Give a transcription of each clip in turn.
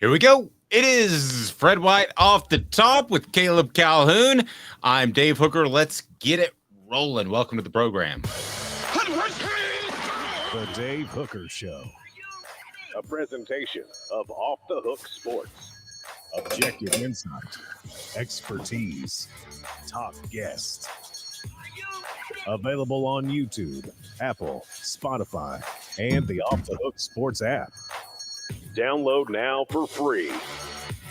Here we go. It is Fred White off the top with Caleb Calhoun. I'm Dave Hooker. Let's get it rolling. Welcome to the program. The Dave Hooker Show. A presentation of Off the Hook Sports. Objective insight, expertise, top guests. Available on YouTube, Apple, Spotify, and the Off the Hook Sports app. Download now for free.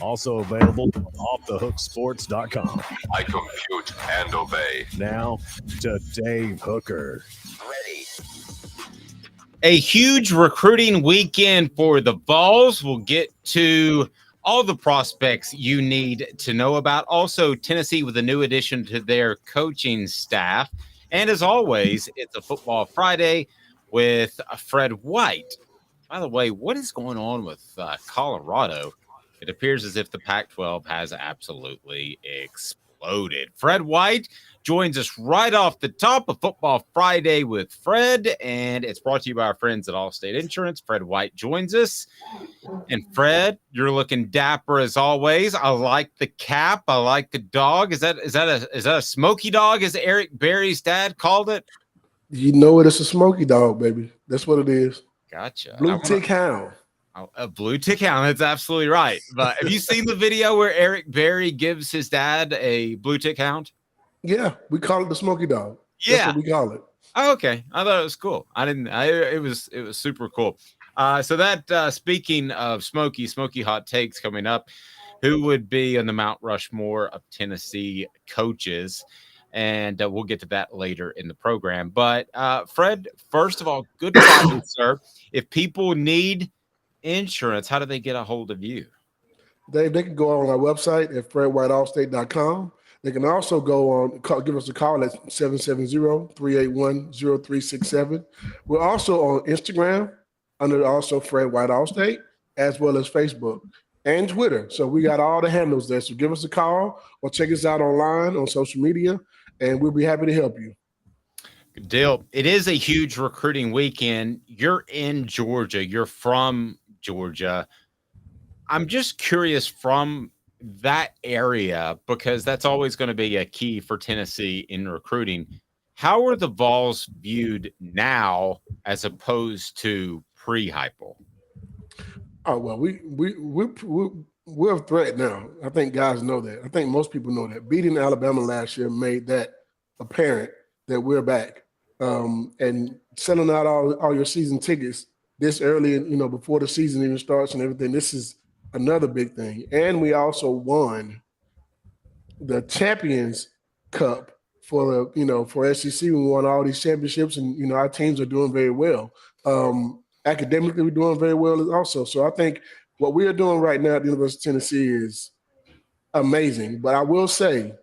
Also available on offthehooksports.com. I compute and obey. Now to Dave Hooker. Ready. A huge recruiting weekend for the Vols. We'll get to all the prospects you need to know about. Also, Tennessee with a new addition to their coaching staff. And as always, it's a Football Friday with Fred White. By the way, what is going on with Colorado? It appears as if the Pac-12 has absolutely exploded. Fred White joins us right off the top of Football Friday with Fred, and it's brought to you by our friends at Allstate Insurance. Fred White joins us. And Fred, you're looking dapper as always. I like the cap. I like the dog. Is that a smoky dog, as Eric Berry's dad called it? You know it. It's a smoky dog, baby. That's what it is. Gotcha. Blue tick hound. A blue tick hound. That's absolutely right. But have you seen the video where Eric Berry gives his dad a blue tick hound? Yeah, we call it the smoky dog. Yeah, that's what we call it. Oh, okay. I thought it was cool. It was super cool. So that speaking of smoky hot takes coming up, who would be on the Mount Rushmore of Tennessee coaches? And we'll get to that later in the program. But Fred, first of all, good problem, sir. If people need insurance, how do they get a hold of you? Dave, they can go on our website at fredwhiteallstate.com. They can also give us a call at 770-381-0367. We're also on Instagram under also Fred White Allstate, as well as Facebook and Twitter. So we got all the handles there. So give us a call or check us out online on social media, and we'll be happy to help you. Good deal. It is a huge recruiting weekend. You're in Georgia. You're from Georgia. I'm just curious from that area, because that's always going to be a key for Tennessee in recruiting. How are the Vols viewed now as opposed to pre-Heupel? Oh, well, we're a threat now. I think guys know that. I think most people know that. Beating Alabama last year made that apparent that we're back. And selling out all your season tickets this early, before the season even starts and everything, this is another big thing. And we also won the Champions Cup for SEC. We won all these championships, and our teams are doing very well. Academically, we're doing very well also. So I think what we are doing right now at the University of Tennessee is amazing. But I will say,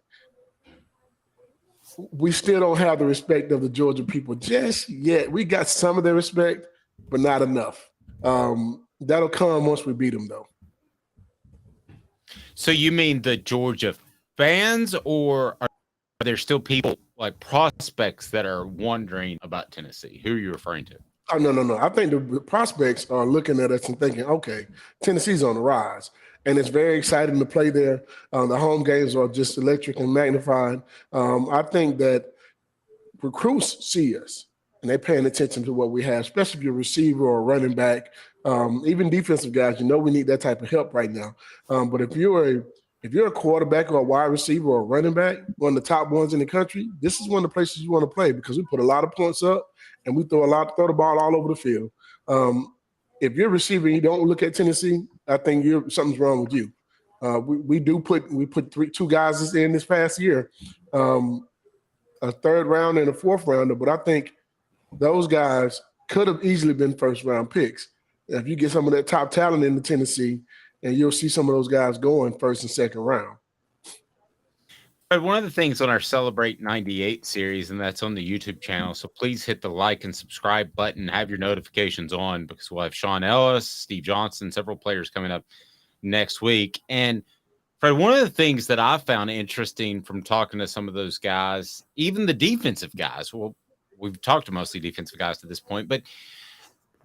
we still don't have the respect of the Georgia people just yet. We got some of their respect, but not enough. That'll come once we beat them, though. So you mean the Georgia fans, or are there still people like prospects that are wondering about Tennessee? Who are you referring to? Oh, no. I think the prospects are looking at us and thinking, okay, Tennessee's on the rise. And it's very exciting to play there. The home games are just electric and magnified. I think that recruits see us, and they're paying attention to what we have, especially if you're a receiver or a running back, even defensive guys. We need that type of help right now. But if you're a quarterback or a wide receiver or a running back, one of the top ones in the country, this is one of the places you want to play, because we put a lot of points up and we throw the ball all over the field. If you're a receiver and you don't look at Tennessee, I think something's wrong with you. We put two guys in this past year, a third round and a fourth rounder, but I think those guys could have easily been first round picks. If you get some of that top talent into Tennessee, and you'll see some of those guys going first and second round. One of the things on our Celebrate 98 series, and that's on the YouTube channel, so please hit the like and subscribe button, have your notifications on, because we'll have Sean Ellis, Steve Johnson, several players coming up next week. And Fred, one of the things that I found interesting from talking to some of those guys, even the defensive guys, well, we've talked to mostly defensive guys to this point, but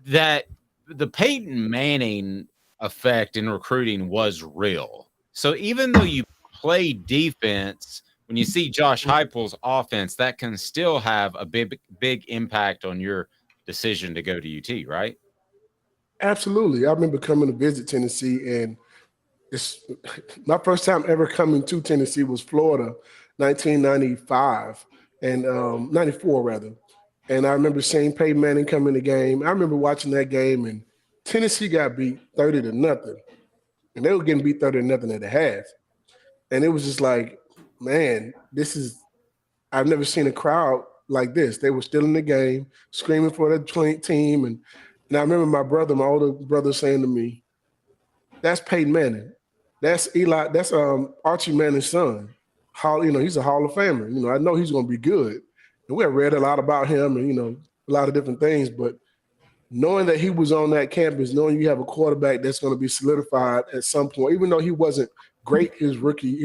that the Peyton Manning effect in recruiting was real. So even though you play defense, when you see Josh Heupel's offense, that can still have a big impact on your decision to go to UT, right? Absolutely. I remember coming to visit Tennessee, and my first time ever coming to Tennessee was Florida, 1995 and 94 rather. And I remember seeing Peyton Manning come in the game. I remember watching that game, and Tennessee got beat 30-0, and they were getting beat 30-0 at the half. And it was just like, man, I've never seen a crowd like this. They were still in the game, screaming for the team. And I remember my older brother saying to me, that's Peyton Manning. That's Archie Manning's son. He's a Hall of Famer. I know he's going to be good. And we have read a lot about him and, a lot of different things. But knowing that he was on that campus, knowing you have a quarterback that's going to be solidified at some point, even though he wasn't great his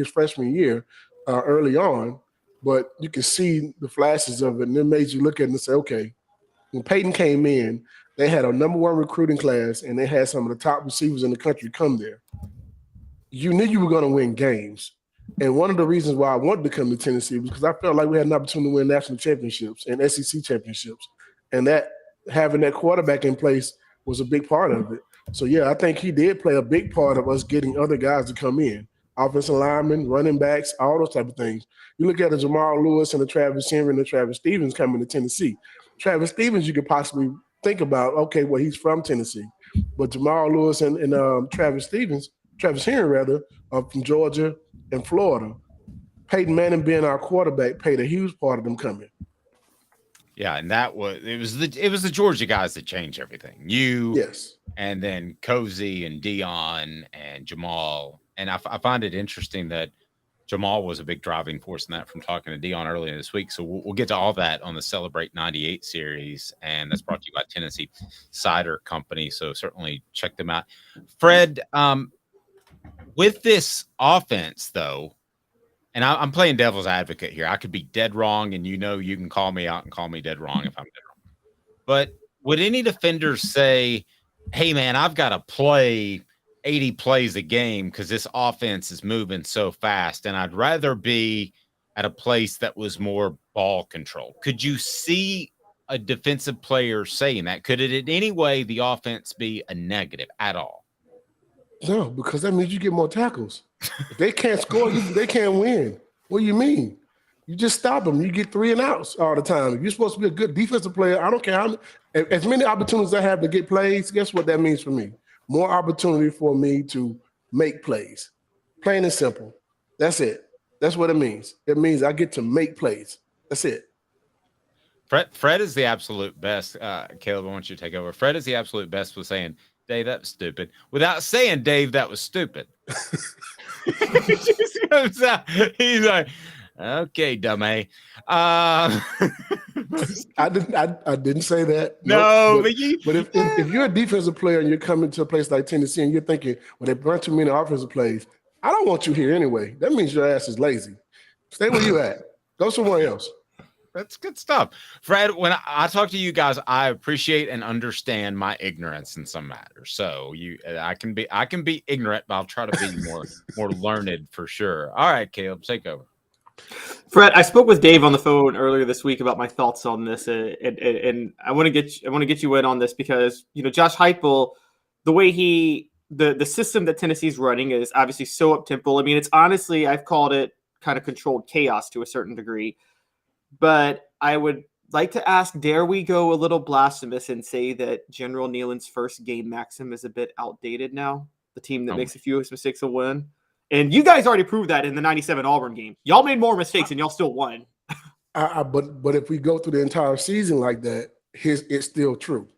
freshman year early on, but you can see the flashes of it, and it made you look at it and say, okay, when Peyton came in, they had a #1 recruiting class, and they had some of the top receivers in the country come there. You knew you were going to win games. And one of the reasons why I wanted to come to Tennessee was because I felt like we had an opportunity to win national championships and SEC championships. And that having that quarterback in place was a big part of it. So, yeah, I think he did play a big part of us getting other guys to come in. Offensive linemen, running backs, all those type of things. You look at the Jamal Lewis and the Travis Henry and the Travis Stevens coming to Tennessee. Travis Stevens, you could possibly think about, okay, well, he's from Tennessee. But Jamal Lewis and Travis Henry rather, from Georgia and Florida. Peyton Manning being our quarterback played a huge part of them coming. Yeah, and it was the Georgia guys that changed everything. Yes, and then Cozy and Dion and Jamal. And I find it interesting that Jamal was a big driving force in that from talking to Dion earlier this week. So we'll get to all that on the Celebrate 98 series. And that's brought to you by Tennessee Cider Company. So certainly check them out. Fred, with this offense, though, and I'm playing devil's advocate here. I could be dead wrong, and you can call me out and call me dead wrong if I'm dead wrong. But would any defenders say, hey, man, I've got to play 80 plays a game because this offense is moving so fast, and I'd rather be at a place that was more ball control? Could you see a defensive player saying that? Could it in any way the offense be a negative at all? No, because that means you get more tackles. If they can't score, they can't win. What do you mean? You just stop them. You get 3 and outs all the time. If you're supposed to be a good defensive player, I don't care as many opportunities I have to get plays, guess what that means for me? More opportunity for me to make plays. Plain and simple. That's it. That's what it means. It means I get to make plays. That's it. Fred is the absolute best. Caleb, I want you to take over. Fred is the absolute best with saying, Dave, that was stupid, without saying, Dave, that was stupid. He just comes out. He's like, okay, dumb A. I didn't say that. No, nope. But if you're a defensive player and you're coming to a place like Tennessee and you're thinking, well, they run too many offensive plays, I don't want you here anyway. That means your ass is lazy. Stay where you at. Go somewhere else. That's good stuff. Fred, when I talk to you guys, I appreciate and understand my ignorance in some matters. So I can be ignorant, but I'll try to be more learned for sure. All right, Caleb, take over. Fred, I spoke with Dave on the phone earlier this week about my thoughts on this, and I want to get you in on this because Josh Heupel, the way the system that Tennessee's running is obviously so up tempo. I mean, it's honestly, I've called it kind of controlled chaos to a certain degree. But I would like to ask, dare we go a little blasphemous and say that General Nealon's first game maxim is a bit outdated now? The team that makes a few mistakes will win. And you guys already proved that in the 97 Auburn game. Y'all made more mistakes and y'all still won. But if we go through the entire season like that, it's still true.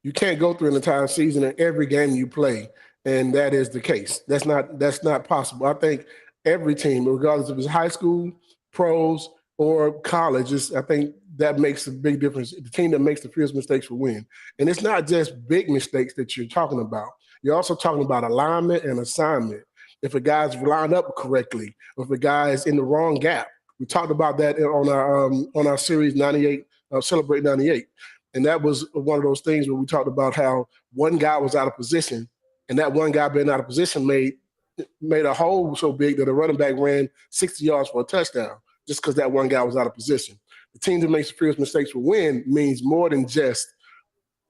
You can't go through an entire season in every game you play, and that is the case. That's not possible. I think every team, regardless if it's high school, pros, or college, I think that makes a big difference. The team that makes the fewest mistakes will win. And it's not just big mistakes that you're talking about. You're also talking about alignment and assignment. If a guy's lined up correctly, or if a guy is in the wrong gap. We talked about that on our series 98, Celebrate 98. And that was one of those things where we talked about how one guy was out of position and that one guy being out of position made a hole so big that a running back ran 60 yards for a touchdown just because that one guy was out of position. The team that makes the fewest mistakes will win means more than just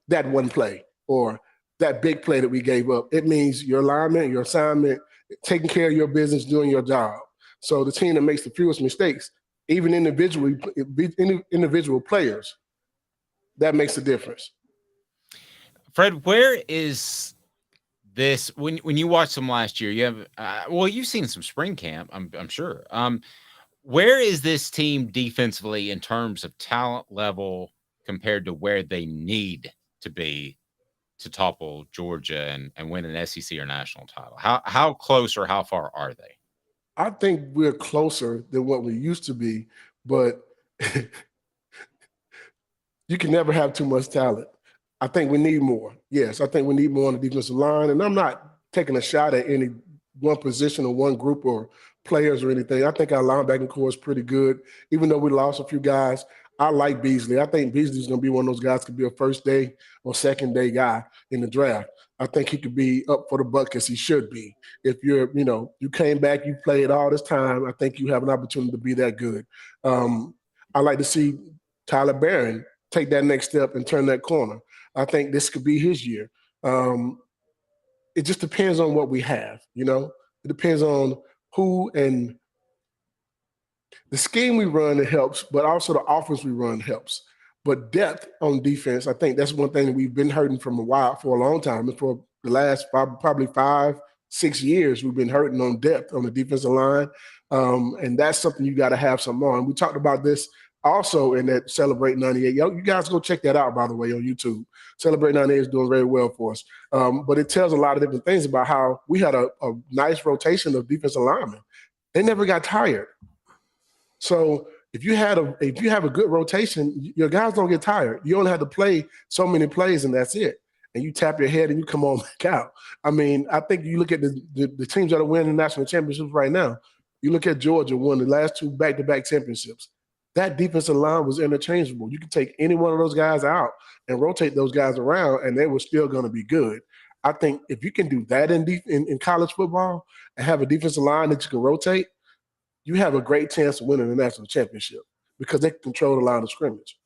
that one play or that big play that we gave up. It means your alignment, your assignment, taking care of your business, doing your job. So the team that makes the fewest mistakes, even individual players, that makes a difference. Fred, where is this when you watched them last year? You have you've seen some spring camp, I'm sure. Where is this team defensively in terms of talent level compared to where they need to be to topple Georgia and win an SEC or national title? How close or how far are they? I think we're closer than what we used to be, but you can never have too much talent. I think we need more. Yes, I think we need more on the defensive line. And I'm not taking a shot at any one position or one group or players or anything. I think our linebacking core is pretty good. Even though we lost a few guys, I like Beasley. I think Beasley's going to be one of those guys could be a first day or second day guy in the draft. I think he could be up for the buck as he should be. If you're, you came back, you played all this time, I think you have an opportunity to be that good. I like to see Tyler Barron take that next step and turn that corner. I think this could be his year. It just depends on what we have, It depends on who and the scheme we run, it helps, but also the offense we run helps. But depth on defense, I think that's one thing that we've been hurting for a long time. And for the last probably 5-6 years, we've been hurting on depth on the defensive line. And that's something you got to have some on. We talked about this also in that Celebrate 98. You guys go check that out, by the way, on YouTube. Celebrate 98 is doing very well for us. But it tells a lot of different things about how we had a nice rotation of defensive linemen. They never got tired. So if you have a good rotation, your guys don't get tired. You only have to play so many plays and that's it. And you tap your head and you come on back out. I mean, I think you look at the teams that are winning national championships right now. You look at Georgia won the last 2 back-to-back championships. That defensive line was interchangeable. You could take any one of those guys out and rotate those guys around, and they were still going to be good. I think if you can do that in college football and have a defensive line that you can rotate, you have a great chance of winning the national championship because they control the line of scrimmage.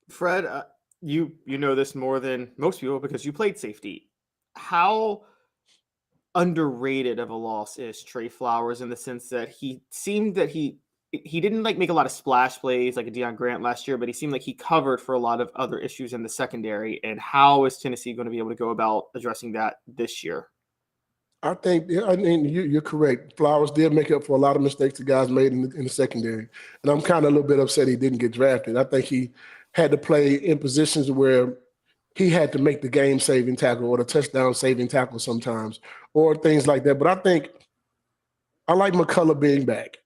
Fred, you know this more than most people because you played safety. How underrated of a loss is Trey Flowers in the sense that he seemed that he didn't make a lot of splash plays like a Deion Grant last year, but he seemed like he covered for a lot of other issues in the secondary. And how is Tennessee going to be able to go about addressing that this year? I think you're correct. Flowers did make up for a lot of mistakes the guys made in the secondary. And I'm kind of a little bit upset he didn't get drafted. I think he had to play in positions where he had to make the game-saving tackle or the touchdown-saving tackle sometimes or things like that. But I like McCullough being back.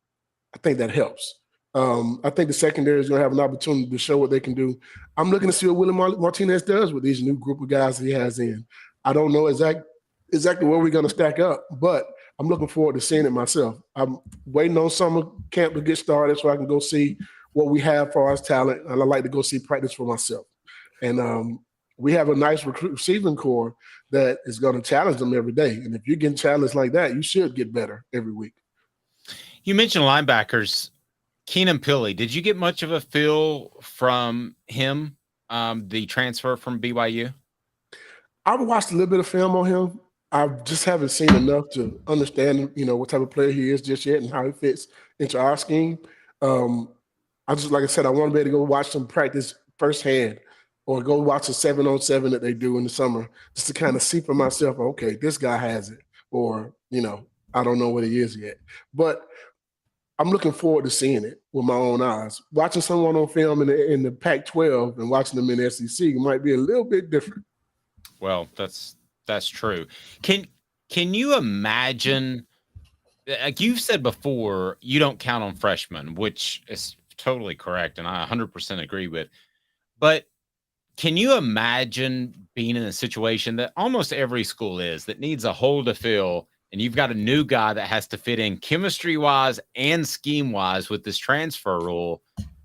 I think that helps. I think the secondary is going to have an opportunity to show what they can do. I'm looking to see what Willie Martinez does with these new group of guys that he has in. I don't know exactly where we're going to stack up, but I'm looking forward to seeing it myself. I'm waiting on summer camp to get started so I can go see what we have for our talent, and I like to go see practice for myself. And we have a nice receiving core that is going to challenge them every day. And if you're getting challenged like that, you should get better every week. You mentioned linebackers. Keenan Pili, did you get much of a feel from him, the transfer from BYU? I've watched a little bit of film on him. I just haven't seen enough to understand, what type of player he is just yet and how he fits into our scheme. Like I said, I want to be able to go watch some practice firsthand or go watch a 7-on-7 that they do in the summer just to kind of see for myself, okay, this guy has it. Or, I don't know what he is yet. But I'm looking forward to seeing it with my own eyes. Watching someone on film in the Pac-12 and watching them in the SEC might be a little bit different. Well, that's true. Can you imagine, like you've said before, you don't count on freshmen, which is totally correct, and I 100% agree with. But can you imagine being in a situation that almost every school is that needs a hole to fill, and you've got a new guy that has to fit in chemistry-wise and scheme-wise with this transfer rule?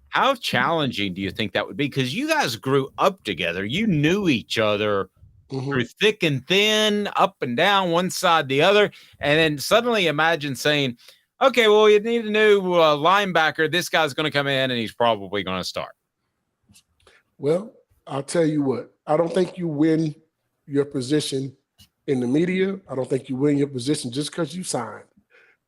How challenging do you think that would be? Because you guys grew up together. You knew each other through thick and thin, up and down, one side, the other. And then suddenly imagine saying, okay, well, you need a new linebacker. This guy's going to come in and he's probably going to start. Well, I'll tell you what. I don't think you win your position in the media. I don't think you win your position just because you signed.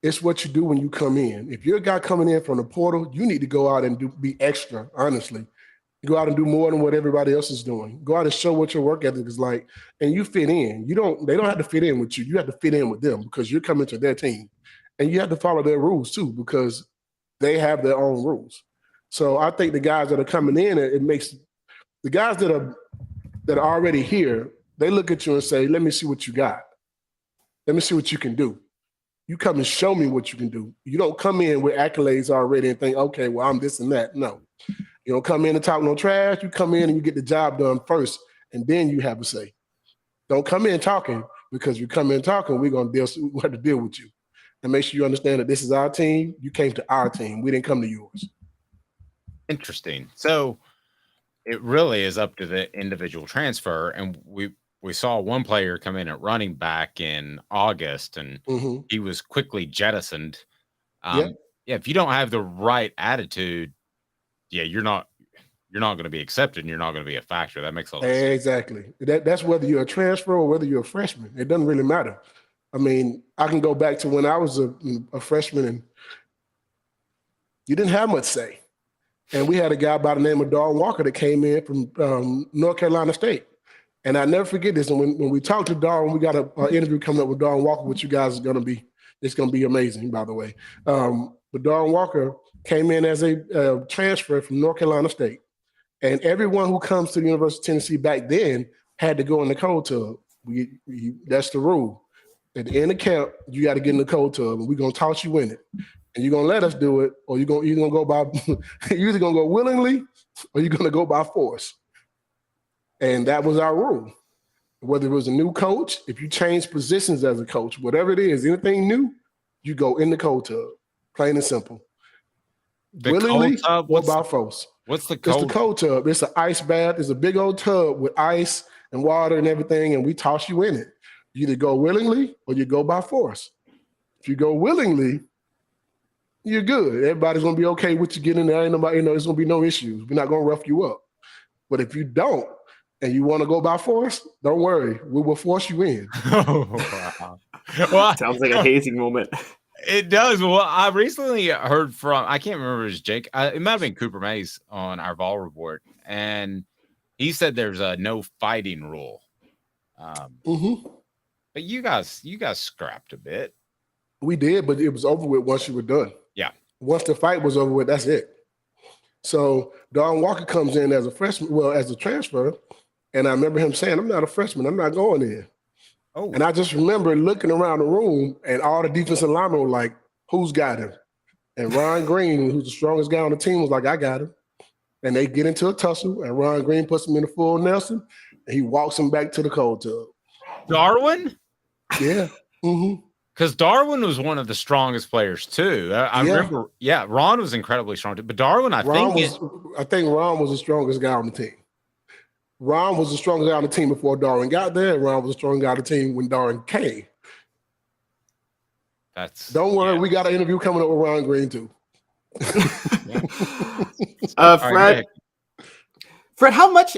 It's what you do when you come in. If you're a guy coming in from the portal, you need to go out and be extra, honestly. Go out and do more than what everybody else is doing. Go out and show what your work ethic is like, and you fit in. They don't have to fit in with you. You have to fit in with them because you're coming to their team. And you have to follow their rules too, because they have their own rules. So I think the guys that are coming in, it makes the guys that are already here, they look at you and say, let me see what you got. Let me see what you can do. You come and show me what you can do. You don't come in with accolades already and think, okay, well, I'm this and that. No. You don't come in and talk no trash. You come in and you get the job done first, and then you have a say. Don't come in talking, because you come in talking, we have to deal with you. And make sure you understand that this is our team. You came to our team. We didn't come to yours. Interesting. So it really is up to the individual transfer. And we saw one player come in at running back in August, and he was quickly jettisoned. Yeah, if you don't have the right attitude, you're not going to be accepted, and you're not going to be a factor. That makes a lot of sense. Exactly. That's whether you're a transfer or whether you're a freshman. It doesn't really matter. I mean, I can go back to when I was a freshman, and you didn't have much say. And we had a guy by the name of Darwin Walker that came in from North Carolina State. And I never forget this. And when we talked to Darwin, we got an interview coming up with Darwin Walker, which you guys it's going to be amazing, by the way. But Darwin Walker came in as a transfer from North Carolina State. And everyone who comes to the University of Tennessee back then had to go in the cold tub. That's the rule. At the end of camp, you got to get in the cold tub, and we're going to toss you in it. And you're going to let us do it, or you're going to go by – you're either going to go willingly or you're going to go by force. And that was our rule. Whether it was a new coach, if you change positions as a coach, whatever it is, anything new, you go in the cold tub, plain and simple. Willingly or by force. What's the cold? It's the cold tub. It's an ice bath. It's a big old tub with ice and water and everything, and we toss you in it. You either go willingly or you go by force. If you go willingly, you're good. Everybody's going to be okay with you getting there. Ain't nobody, there's going to be no issues. We're not going to rough you up. But if you don't and you want to go by force, don't worry. We will force you in. Oh, wow. Well, sounds like a hazing moment. It does. Well, I recently heard from, I can't remember, it was Jake. It might have been Cooper Mays on our Vol report. And he said there's a no fighting rule. But you guys scrapped a bit. We did, but it was over with once you were done. Yeah. Once the fight was over with, that's it. So Darwin Walker comes in as a freshman, as a transfer, and I remember him saying, I'm not a freshman. I'm not going in. Oh. And I just remember looking around the room, and all the defensive linemen were like, who's got him? And Ron Green, who's the strongest guy on the team, was like, I got him. And they get into a tussle, and Ron Green puts him in the full Nelson, and he walks him back to the cold tub. Darwin? Yeah. Because Darwin was one of the strongest players too. I remember, Ron was incredibly strong too. But Darwin, I think Ron was the strongest guy on the team. Ron was the strongest guy on the team before Darwin got there. Ron was the strongest guy on the team when Darwin came. Don't worry, we got an interview coming up with Ron Green too. Fred, how much?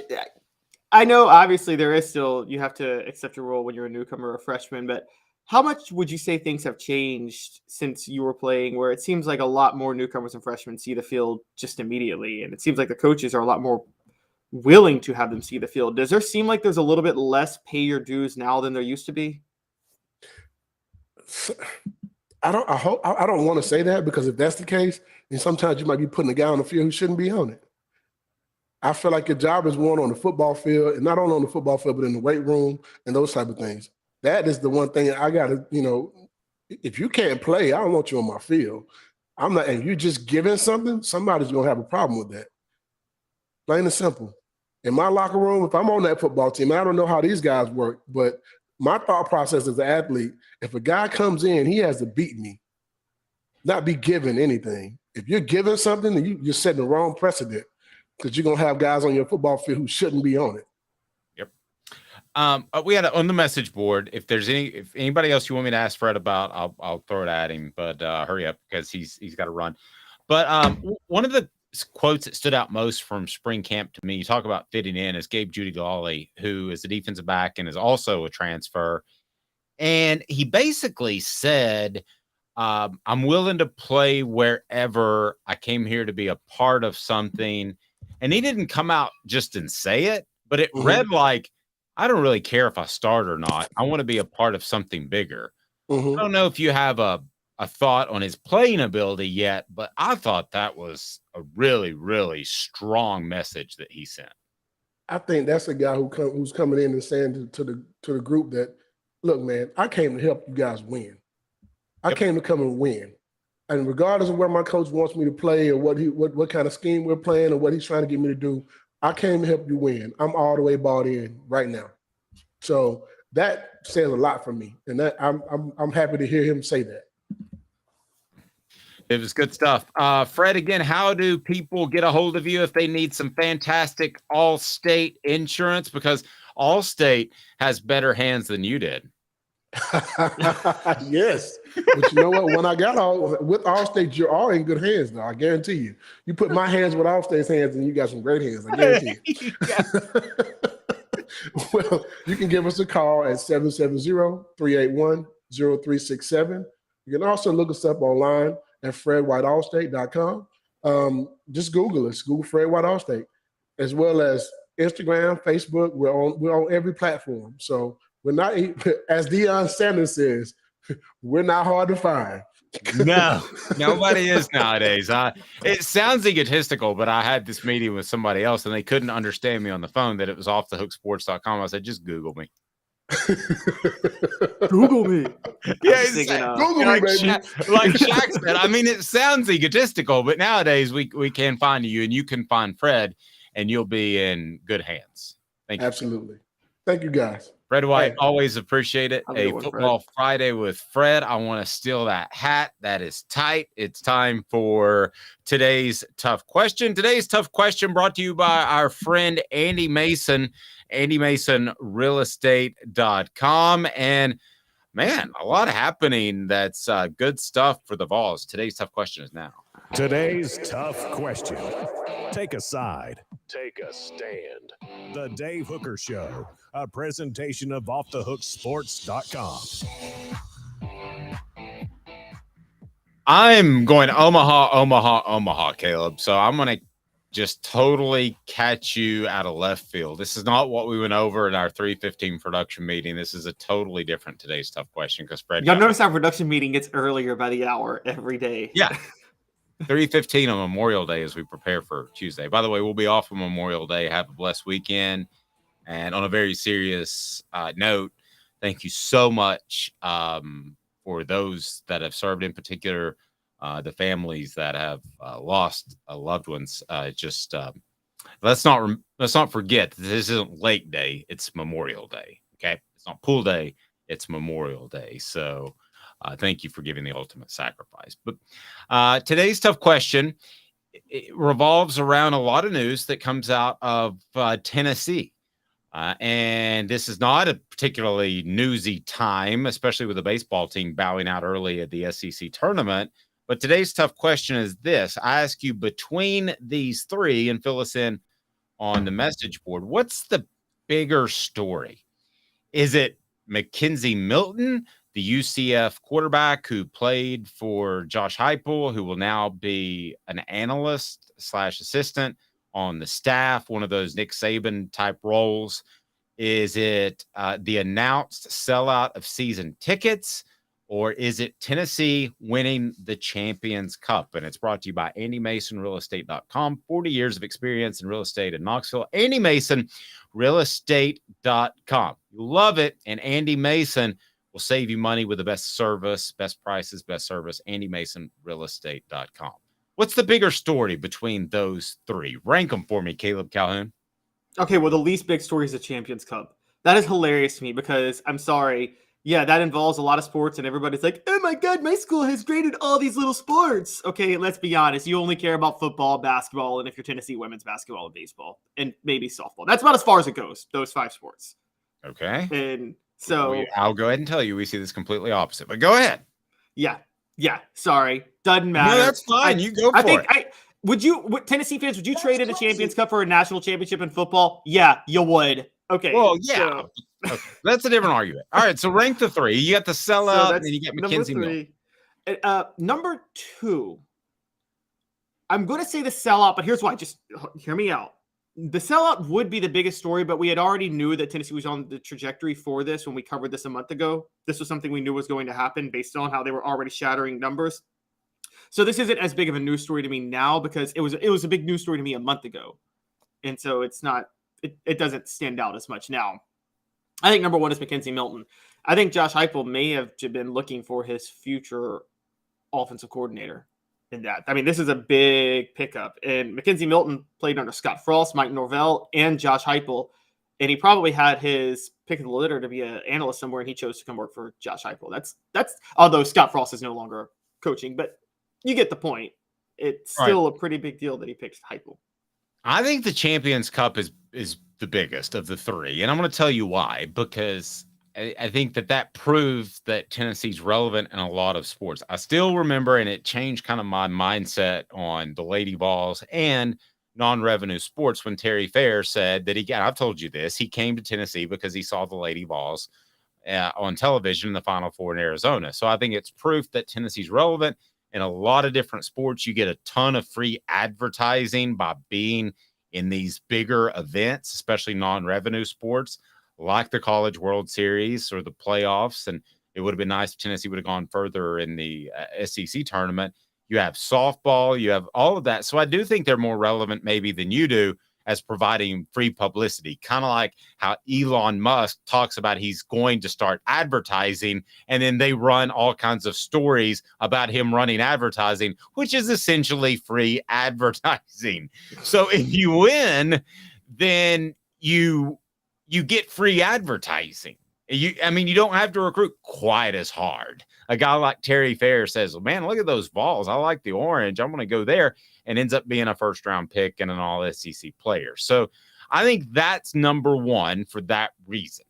I know obviously there is still, you have to accept your role when you're a newcomer or a freshman, but how much would you say things have changed since you were playing, where it seems like a lot more newcomers and freshmen see the field just immediately, and it seems like the coaches are a lot more willing to have them see the field? Does there seem like there's a little bit less pay your dues now than there used to be? I don't want to say that, because if that's the case, then sometimes you might be putting a guy on the field who shouldn't be on it. I feel like your job is won on the football field, and not only on the football field, but in the weight room and those type of things. That is the one thing I got to, if you can't play, I don't want you on my field. I'm not, and you're just giving something, somebody's going to have a problem with that. Plain and simple. In my locker room, if I'm on that football team, I don't know how these guys work, but my thought process as an athlete, if a guy comes in, he has to beat me, not be given anything. If you're giving something, then you're setting the wrong precedent, because you're going to have guys on your football field who shouldn't be on it. Yep. We had on the message board. If anybody else you want me to ask Fred about, I'll throw it at him. But hurry up because he's got to run. But one of the quotes that stood out most from spring camp to me, you talk about fitting in, is Gabe Jeudy-Lawley, who is a defensive back and is also a transfer. And he basically said, I'm willing to play wherever. I came here to be a part of something. And he didn't come out just and say it, but it read like, I don't really care if I start or not. I want to be a part of something bigger. I don't know if you have a thought on his playing ability yet, but I thought that was a really, really strong message that he sent. I think that's a guy who's coming in and saying to the group that, look, man, I came to help you guys win. I came to come and win. And regardless of where my coach wants me to play or what kind of scheme we're playing or what he's trying to get me to do, I came to help you win. I'm all the way bought in right now. So that says a lot for me. And that I'm happy to hear him say that. It was good stuff. Fred, again, how do people get a hold of you if they need some fantastic Allstate insurance? Because Allstate has better hands than you did. Yes. But you know what? When I got with Allstate, you're all in good hands now. I guarantee you. You put my hands with Allstate's hands and you got some great hands. I guarantee you. Well, you can give us a call at 770-381-0367. You can also look us up online at fredwhiteallstate.com. Just Google us. Google Fred White Allstate, as well as Instagram, Facebook. We're on every platform. So we're not, as Deion Sanders says, we're not hard to find. No, nobody is nowadays. It sounds egotistical, but I had this meeting with somebody else and they couldn't understand me on the phone that it was offthehooksports.com. I said, just Google me. Google me. Yeah, Google me, baby. Like Shaq said, I mean, it sounds egotistical, but nowadays we can find you and you can find Fred and you'll be in good hands. Thank you. Absolutely. Thank you, guys. Fred White, always appreciate it. Have A one, Football Fred. Friday with Fred. I want to steal that hat. That is tight. It's time for today's tough question. Today's tough question brought to you by our friend Andy Mason, AndyMasonRealEstate.com. And man, a lot happening. That's good stuff for the Vols. Today's tough question is now. Today's tough question. Take a side. Take a stand. The Dave Hooker Show, a presentation of offthehooksports.com. I'm going Omaha, Caleb. So I'm going to just totally catch you out of left field. This is not what we went over in our 3:15 production meeting. This is a totally different today's tough question because Fred. Y'all notice our production meeting gets earlier by the hour every day. Yeah. 3:15 on Memorial Day as we prepare for Tuesday. By the way, we'll be off on Memorial Day. Have a blessed weekend. And on a very serious note, thank you so much for those that have served, in particular, the families that have lost loved ones. Let's not forget that this isn't Lake Day; it's Memorial Day. Okay, it's not Pool Day; it's Memorial Day. So. Thank you for giving the ultimate sacrifice. But today's tough question it revolves around a lot of news that comes out of Tennessee. And this is not a particularly newsy time, especially with the baseball team bowing out early at the SEC tournament. But today's tough question is this. I ask you between these three and fill us in on the message board. What's the bigger story? Is it McKenzie Milton, the UCF quarterback who played for Josh Heupel, who will now be an analyst / assistant on the staff, one of those Nick Saban type roles? Is it the announced sellout of season tickets, or is it Tennessee winning the Champions Cup? And it's brought to you by AndyMasonRealEstate.com. 40 years of experience in real estate in Knoxville. AndyMasonRealEstate.com. You love it, and Andy Mason will save you money with the best service, best prices, best service. AndyMasonRealEstate.com. What's the bigger story between those three? Rank them for me, Caleb Calhoun. Okay, well, the least big story is the Champions Cup. That is hilarious to me because I'm sorry. Yeah, that involves a lot of sports, and everybody's like, oh my God, my school has graded all these little sports. Okay, let's be honest. You only care about football, basketball, and if you're Tennessee, women's basketball and baseball, and maybe softball. That's about as far as it goes, those 5 sports. Okay. And so I'll go ahead and tell you we see this completely opposite, but go ahead. Yeah. Sorry. Doesn't matter. No, that's fine. You go for it. Tennessee fans, would you trade in a Champions Cup for a national championship in football? Yeah, you would. Okay. Well, yeah. Okay. That's a different argument. All right. So rank the three. You got the sellout, and then you get McKenzie Milton. Number 2. I'm going to say the sellout, but here's why. Just hear me out. The sellout would be the biggest story, but we had already knew that Tennessee was on the trajectory for this when we covered this a month ago. This was something we knew was going to happen based on how they were already shattering numbers. So this isn't as big of a news story to me now because it was a big news story to me a month ago. And so it doesn't stand out as much now. I think number 1 is McKenzie Milton. I think Josh Heupel may have been looking for his future offensive coordinator. In that. I mean, this is a big pickup. And McKenzie Milton played under Scott Frost, Mike Norvell, and Josh Heupel. And he probably had his pick of the litter to be an analyst somewhere, and he chose to come work for Josh Heupel. That's although Scott Frost is no longer coaching, but you get the point. It's still a pretty big deal that he picked Heupel. I think the Champions Cup is the biggest of the three, and I'm going to tell you why. Because I think that proves that Tennessee's relevant in a lot of sports. I still remember, and it changed kind of my mindset on the Lady Vols and non-revenue sports when Terry Fair said that I've told you this, he came to Tennessee because he saw the Lady Vols on television in the Final Four in Arizona. So I think it's proof that Tennessee's relevant in a lot of different sports. You get a ton of free advertising by being in these bigger events, especially non-revenue sports, like the College World Series or the playoffs. And it would have been nice if Tennessee would have gone further in the SEC tournament. You have softball, you have all of that. So I do think they're more relevant maybe than you do as providing free publicity, kind of like how Elon Musk talks about he's going to start advertising, and then they run all kinds of stories about him running advertising, which is essentially free advertising. So if you win, then you get free advertising. You don't have to recruit quite as hard. A guy like Terry Fair says, well, man, look at those Vols. I like the orange. I'm going to go there, and ends up being a first-round pick and an all-SEC player. So I think that's number 1 for that reason.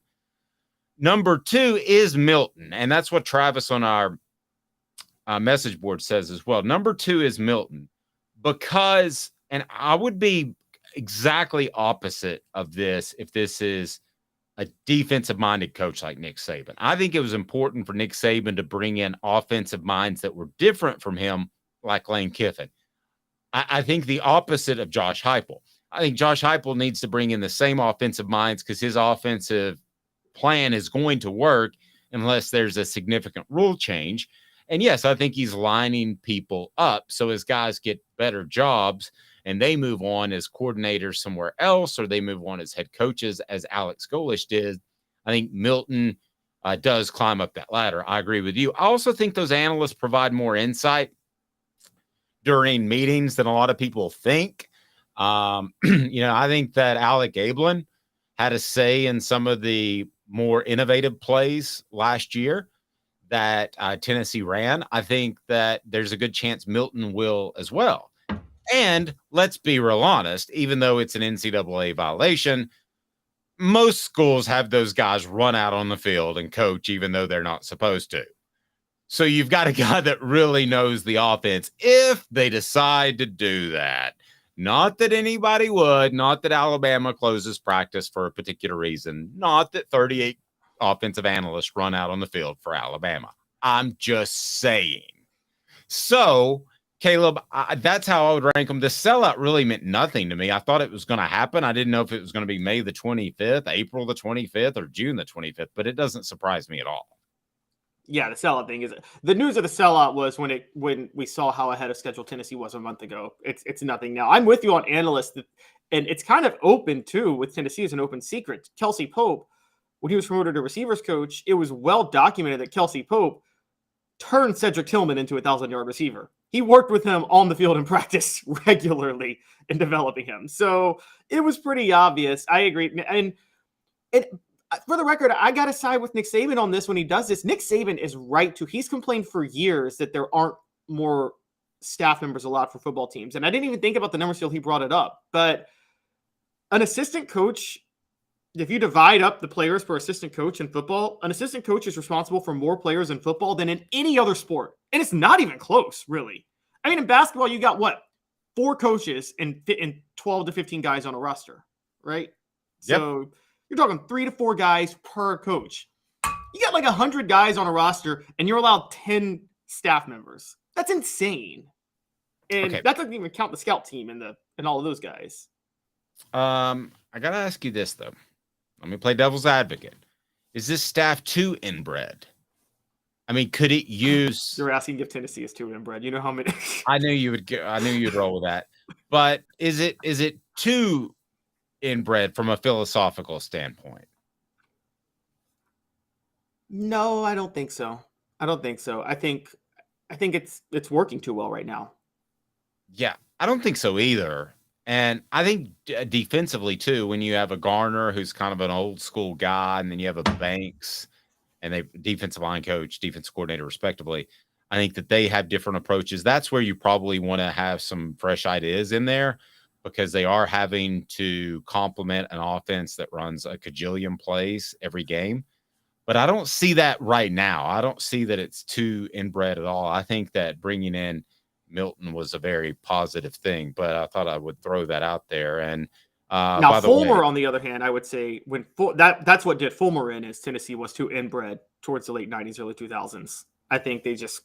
Number 2 is Milton, and that's what Travis on our message board says as well. Number 2 is Milton because, and I would be exactly opposite of this if this is a defensive-minded coach like Nick Saban. I think it was important for Nick Saban to bring in offensive minds that were different from him, like Lane Kiffin. I think the opposite of Josh Heupel. I think Josh Heupel needs to bring in the same offensive minds because his offensive plan is going to work unless there's a significant rule change. And yes, I think he's lining people up so his guys get better jobs and they move on as coordinators somewhere else, or they move on as head coaches, as Alex Golish did. I think Milton does climb up that ladder. I agree with you. I also think those analysts provide more insight during meetings than a lot of people think. I think that Alec Ablin had a say in some of the more innovative plays last year that Tennessee ran. I think that there's a good chance Milton will as well. And let's be real honest, even though it's an NCAA violation, most schools have those guys run out on the field and coach, even though they're not supposed to. So you've got a guy that really knows the offense if they decide to do that. Not that anybody would, not that Alabama closes practice for a particular reason, not that 38 offensive analysts run out on the field for Alabama. I'm just saying. So, Caleb, that's how I would rank them. The sellout really meant nothing to me. I thought it was going to happen. I didn't know if it was going to be May the 25th, April the 25th, or June the 25th, but it doesn't surprise me at all. Yeah, the sellout thing is the news of the sellout was when we saw how ahead of schedule Tennessee was a month ago. It's nothing now. I'm with you on analysts, and it's kind of open too with Tennessee as an open secret. Kelsey Pope, when he was promoted to receivers coach, it was well documented that Kelsey Pope turned Cedric Tillman into a 1,000-yard receiver. He worked with him on the field in practice regularly in developing him. So it was pretty obvious. I agree. And for the record, I got to side with Nick Saban on this when he does this. Nick Saban is right, too. He's complained for years that there aren't more staff members allowed for football teams. And I didn't even think about the numbers till he brought it up. But an assistant coach, if you divide up the players per assistant coach in football, an assistant coach is responsible for more players in football than in any other sport. And it's not even close, really. I mean, in basketball, you got what? 4 coaches and 12 to 15 guys on a roster, right? Yep. So you're talking 3 to 4 guys per coach. You got like 100 guys on a roster, and you're allowed 10 staff members. That's insane. And that doesn't even count the scout team and all of those guys. I gotta ask you this though. Let me play devil's advocate. Is this staff too inbred? I mean, could it use? You're asking if Tennessee is too inbred. You know how many? I knew you'd roll with that. But is it too inbred from a philosophical standpoint? No, I don't think so. I think it's working too well right now. Yeah, I don't think so either. And I think defensively, too, when you have a Garner who's kind of an old school guy, and then you have a Banks and they defensive line coach, defense coordinator, respectively, I think that they have different approaches. That's where you probably want to have some fresh ideas in there because they are having to complement an offense that runs a cajillion plays every game. But I don't see that right now. I don't see that it's too inbred at all. I think that bringing in Milton was a very positive thing, but I thought I would throw that out there. And now Fulmer, on the other hand, I would say that's what did Fulmer in is Tennessee was too inbred towards the late 90s, early 2000s. I think they just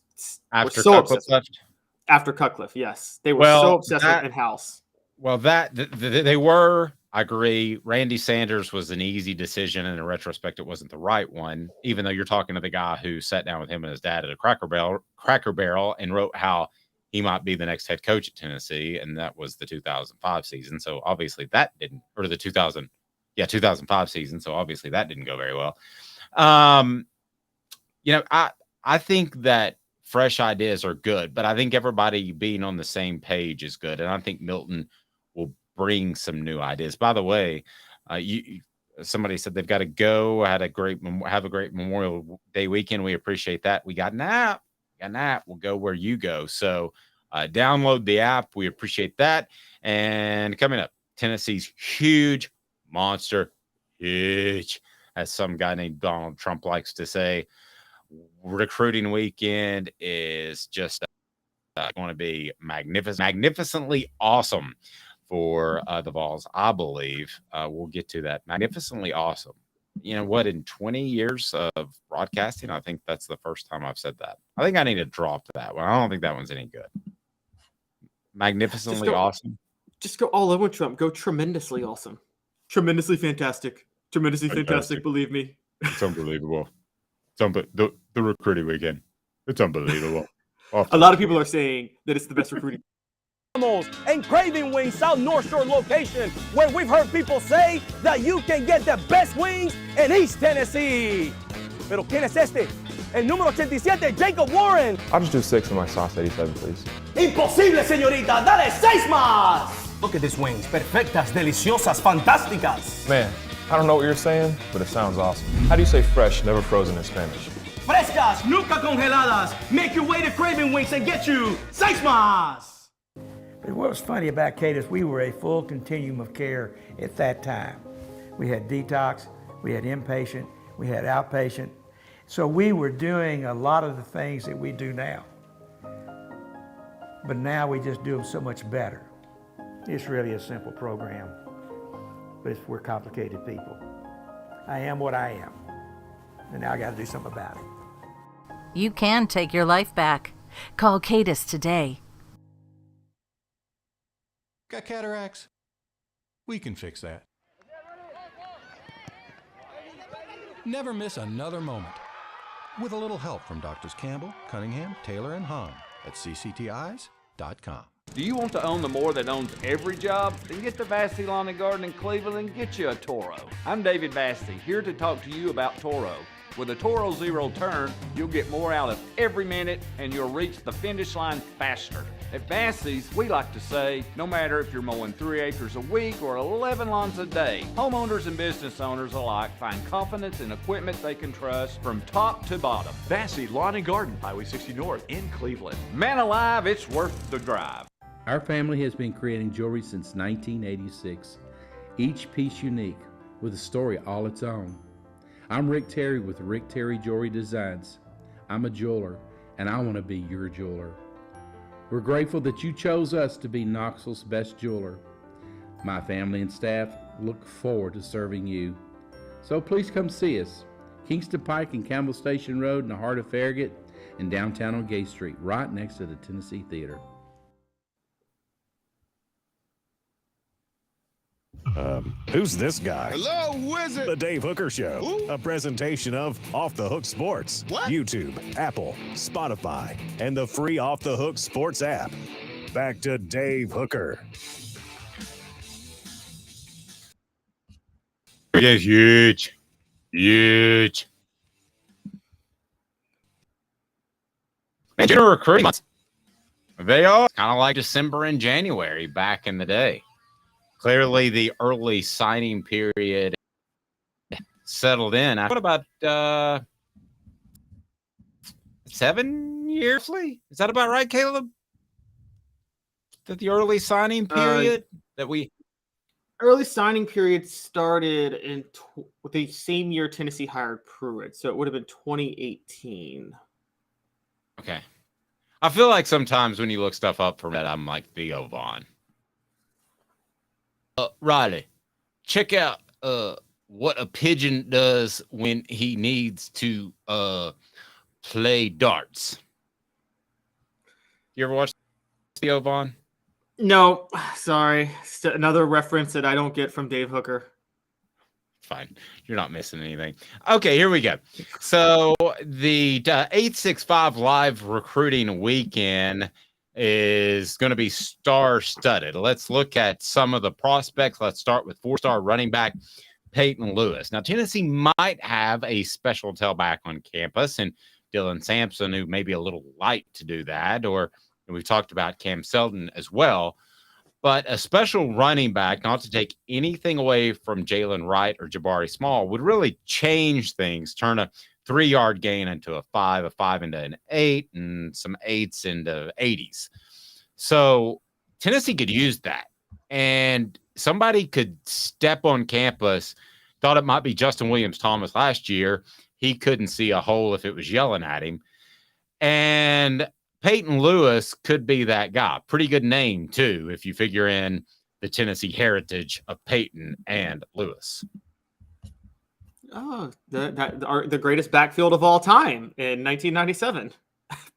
after were so Cutcliffe obsessed. left? After Cutcliffe, yes. They were so obsessed with in-house. Well, they were. I agree. Randy Sanders was an easy decision, and in retrospect, it wasn't the right one, even though you're talking to the guy who sat down with him and his dad at a Cracker Barrel and wrote how he might be the next head coach at Tennessee, and that was the 2005 season. So obviously that didn't, or the 2005 season. So obviously that didn't go very well. I think that fresh ideas are good, but I think everybody being on the same page is good, and I think Milton will bring some new ideas. By the way, somebody said they've got to go. Have a great Memorial Day weekend. We appreciate that. We got an app. We'll go where you go. So download the app. We appreciate that. And coming up, Tennessee's huge, as some guy named Donald Trump likes to say. Recruiting weekend is just going to be magnificently awesome for the Vols, I believe. We'll get to that. Magnificently awesome. You know what? In 20 years of broadcasting, I think that's the first time I've said that. I think I need to drop that one. I don't think that one's any good. Magnificently awesome. Just go all over Trump. Go tremendously awesome. Tremendously fantastic. Tremendously fantastic, believe me. It's unbelievable. The recruiting weekend. It's unbelievable. A lot of people are saying that it's the best recruiting. And Craving Wings South North Shore location, where we've heard people say that you can get the best wings in East Tennessee. Pero ¿quién es este? El número 87, Jacob Warren. I'll just do 6 in my sauce 87, please. Imposible, señorita. Dale 6 más. Look at these wings. Perfectas, deliciosas, fantásticas. Man, I don't know what you're saying, but it sounds awesome. How do you say fresh, never frozen in Spanish? Frescas, nunca congeladas. Make your way to Craving Wings and get you 6 más. But what was funny about Cadis, we were a full continuum of care at that time. We had detox, we had inpatient, we had outpatient. So we were doing a lot of the things that we do now. But now we just do them so much better. It's really a simple program, but we're complicated people. I am what I am, and now I got to do something about it. You can take your life back. Call Cadis today. Got cataracts? We can fix that. Never miss another moment. With a little help from Doctors Campbell, Cunningham, Taylor, and Hahn at cctis.com. Do you want to own the more that owns every job? Then get to Vassey Lawn and Garden in Cleveland and get you a Toro. I'm David Vassey, here to talk to you about Toro. With a Toro Zero Turn, you'll get more out of every minute and you'll reach the finish line faster. At Vassey's, we like to say, no matter if you're mowing 3 acres a week or 11 lawns a day, homeowners and business owners alike find confidence in equipment they can trust from top to bottom. Vassey Lawn and Garden, Highway 60 North in Cleveland. Man alive, it's worth the drive. Our family has been creating jewelry since 1986. Each piece unique, with a story all its own. I'm Rick Terry with Rick Terry Jewelry Designs. I'm a jeweler, and I want to be your jeweler. We're grateful that you chose us to be Knoxville's best jeweler. My family and staff look forward to serving you. So please come see us. Kingston Pike and Campbell Station Road in the heart of Farragut and downtown on Gay Street, right next to the Tennessee Theater. Who's this guy? Hello, wizard. The Dave Hooker Show. Who? A presentation of Off the Hook Sports. What? YouTube, Apple, Spotify, and the free Off the Hook Sports app. Back to Dave Hooker. Yes, huge. Huge. And general recruiting months. They are kind of like December and January back in the day. Clearly, the early signing period settled in. What about 7 years? Is that about right, Caleb? That the early signing period early signing period started in the same year Tennessee hired Pruitt, so it would have been 2018. Okay. I feel like sometimes when you look stuff up for that, I'm like Theo Vaughn. Riley, check out what a pigeon does when he needs to play darts. You ever watch Theo Vaughn? No, sorry. Another reference that I don't get from Dave Hooker. Fine. You're not missing anything. Okay, here we go. So the 865 Live Recruiting Weekend is going to be star-studded. Let's look at some of the prospects. Let's start with 4-star running back Peyton Lewis. Now, Tennessee might have a special tailback on campus, and Dylan Sampson, who may be a little light to do that, or we've talked about Cam Selden as well. But a special running back, not to take anything away from Jalen Wright or Jabari Small, would really change things, turn a 3-yard gain into a 5 into an 8, and some 8s into 80s. So Tennessee could use that. And somebody could step on campus, thought it might be Justin Williams-Thomas last year. He couldn't see a hole if it was yelling at him. And Peyton Lewis could be that guy. Pretty good name, too, if you figure in the Tennessee heritage of Peyton and Lewis. Oh, the greatest backfield of all time in 1997.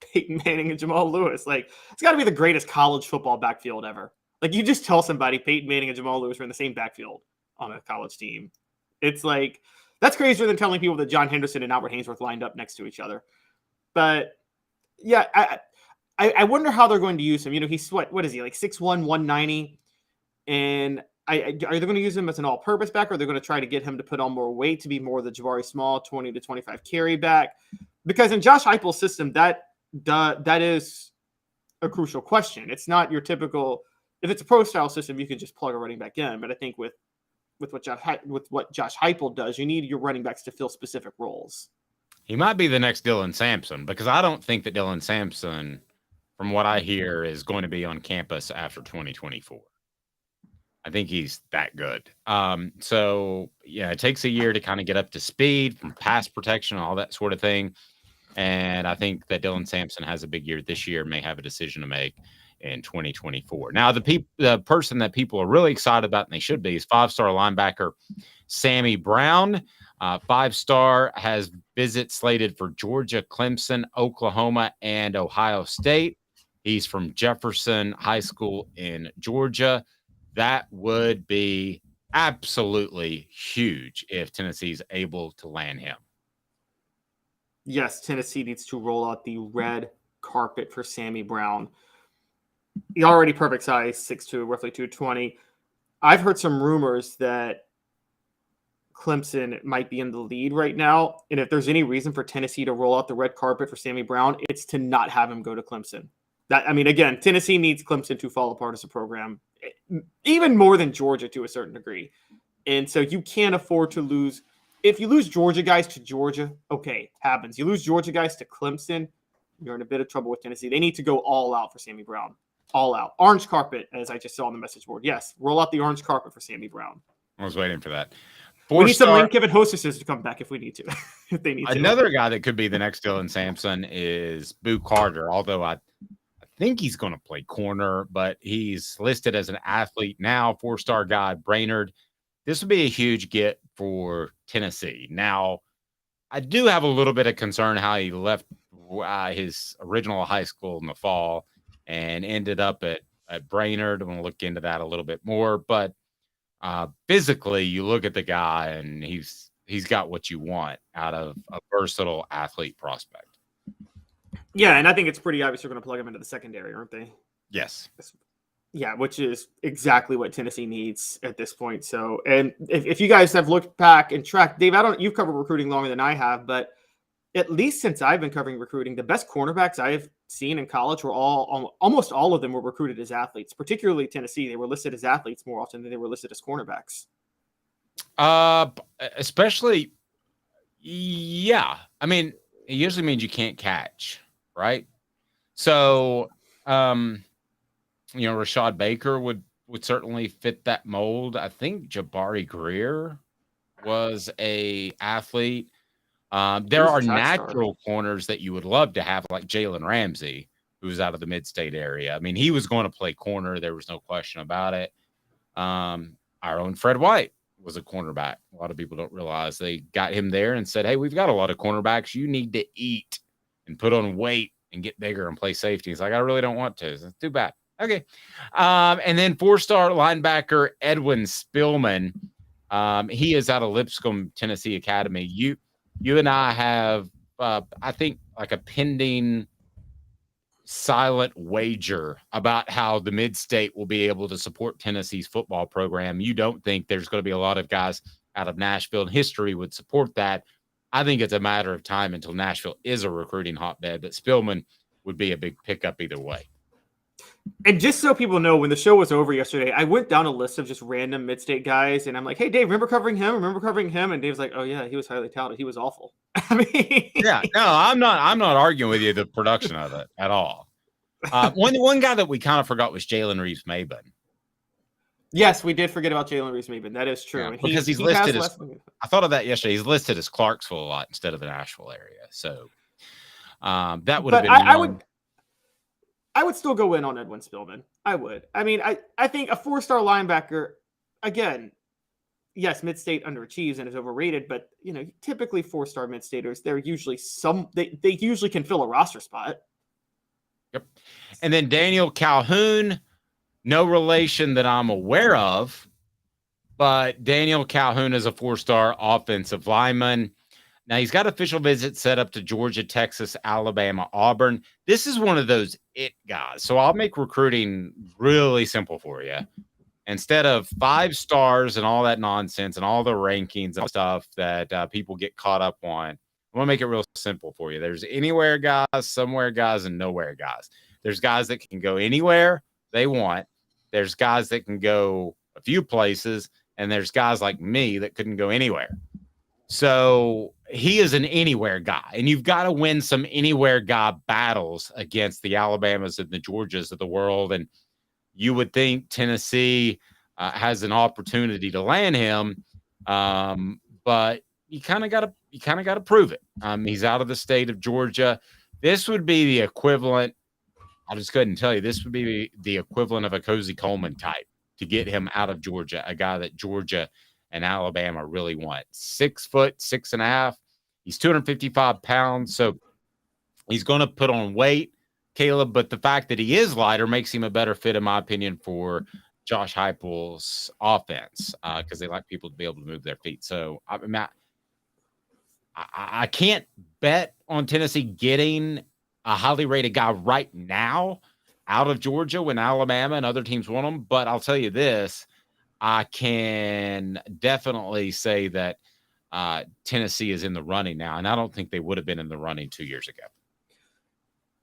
Peyton Manning and Jamal Lewis. Like, it's got to be the greatest college football backfield ever. Like, you just tell somebody Peyton Manning and Jamal Lewis are in the same backfield on a college team. It's like, that's crazier than telling people that John Henderson and Albert Haynesworth lined up next to each other. But, yeah, I wonder how they're going to use him. You know, he's what is he, like 6'1", 190? And are they going to use him as an all-purpose back, or are they going to try to get him to put on more weight to be more the Jabari Small 20 to 25 carry back? Because in Josh Heupel's system, that is a crucial question. It's not your typical. If it's a pro-style system, you can just plug a running back in. But I think with what Josh Heupel does, you need your running backs to fill specific roles. He might be the next Dylan Sampson, because I don't think that Dylan Sampson, from what I hear, is going to be on campus after 2024. I think he's that good. So, yeah, it takes a year to kind of get up to speed from pass protection and all that sort of thing. And I think that Dylan Sampson has a big year this year, may have a decision to make in 2024. Now, the person that people are really excited about, and they should be, is 5-star linebacker Sammy Brown. 5-star, has visits slated for Georgia, Clemson, Oklahoma, and Ohio State. He's from Jefferson High School in Georgia. That would be absolutely huge if Tennessee's able to land him. Yes, Tennessee needs to roll out the red carpet for Sammy Brown. He already perfect size, 6'2", roughly 220. I've heard some rumors that Clemson might be in the lead right now. And if there's any reason for Tennessee to roll out the red carpet for Sammy Brown, it's to not have him go to Clemson. Again, Tennessee needs Clemson to fall apart as a program, even more than Georgia to a certain degree. And so you can't afford to lose. If you lose Georgia guys to Georgia, okay, happens. You lose Georgia guys to Clemson, you're in a bit of trouble with Tennessee. They need to go all out for Sammy Brown. All out. Orange carpet, as I just saw on the message board. Yes, roll out the orange carpet for Sammy Brown. I was waiting for that. We need some Lane Kiffin hostesses to come back if we need to. If they need Another guy that could be the next Dylan Sampson is Boo Carter, although I think he's going to play corner, but he's listed as an athlete now, 4-star guy, Brainerd. This would be a huge get for Tennessee. Now, I do have a little bit of concern how he left his original high school in the fall and ended up at Brainerd. I'm going to look into that a little bit more, but physically, you look at the guy and he's got what you want out of a versatile athlete prospect. Yeah, and I think it's pretty obvious they're going to plug him into the secondary, aren't they? Yes. Yeah, which is exactly what Tennessee needs at this point. So, and if you guys have looked back and tracked, Dave, you've covered recruiting longer than I have, but at least since I've been covering recruiting, the best cornerbacks I've seen in college were almost all of them were recruited as athletes, particularly Tennessee. They were listed as athletes more often than they were listed as cornerbacks. Especially, yeah. I mean, it usually means you can't catch, right? So, Rashad Baker would certainly fit that mold. I think Jabari Greer was a athlete. There are natural corners that you would love to have, like Jalen Ramsey, who's out of the mid-state area. I mean, he was going to play corner. There was no question about it. Our own Fred White was a cornerback. A lot of people don't realize they got him there and said, hey, we've got a lot of cornerbacks. You need to eat and put on weight and get bigger and play safety. He's like, I really don't want to. It's too bad. Okay. And then 4-star linebacker Edwin Spillman. He is out of Lipscomb, Tennessee Academy. You and I have, I think, like a pending silent wager about how the mid-state will be able to support Tennessee's football program. You don't think there's going to be a lot of guys out of Nashville, and history would support that. I think it's a matter of time until Nashville is a recruiting hotbed, but Spillman would be a big pickup either way. And just so people know, when the show was over yesterday, I went down a list of just random mid-state guys, and I'm like, hey, Dave, remember covering him? And Dave's like, oh, yeah, he was highly talented. He was awful. I mean, yeah, no, I'm not arguing with you the production of it at all. One guy that we kind of forgot was Jalen Reeves-Maben. Yes, we did forget about Jalen Reeves-Maben. That is true. Yeah, and because he's listed as, I thought of that yesterday. He's listed as Clarksville a lot instead of the Nashville area. So that would have been I would still go in on Edwin Spillman. I would. I mean, I think a 4-star linebacker, again, yes, mid-state underachieves and is overrated, but typically 4-star mid-staters, they're usually they usually can fill a roster spot. Yep. And then Daniel Calhoun, no relation that I'm aware of, but Daniel Calhoun is a 4-star offensive lineman. Now, he's got official visits set up to Georgia, Texas, Alabama, Auburn. This is one of those it guys. So I'll make recruiting really simple for you. Instead of 5 stars and all that nonsense and all the rankings and stuff that people get caught up on, I'm going to make it real simple for you. There's anywhere guys, somewhere guys, and nowhere guys. There's guys that can go anywhere they want. There's guys that can go a few places, and there's guys like me that couldn't go anywhere. So he is an anywhere guy, and you've got to win some anywhere guy battles against the Alabamas and the Georgias of the world. And you would think Tennessee has an opportunity to land him, but you kind of got to prove it. He's out of the state of Georgia. This would be the equivalent. I'll just go ahead and tell you, this would be the equivalent of a Cozy Coleman type to get him out of Georgia, a guy that Georgia and Alabama really want. 6 foot, 6.5. He's 255 pounds. So he's going to put on weight, Caleb, but the fact that he is lighter makes him a better fit, in my opinion, for Josh Heupel's offense, because they like people to be able to move their feet. So I can't bet on Tennessee getting a highly rated guy right now out of Georgia when Alabama and other teams want him. But I'll tell you this, I can definitely say that Tennessee is in the running now, and I don't think they would have been in the running 2 years ago.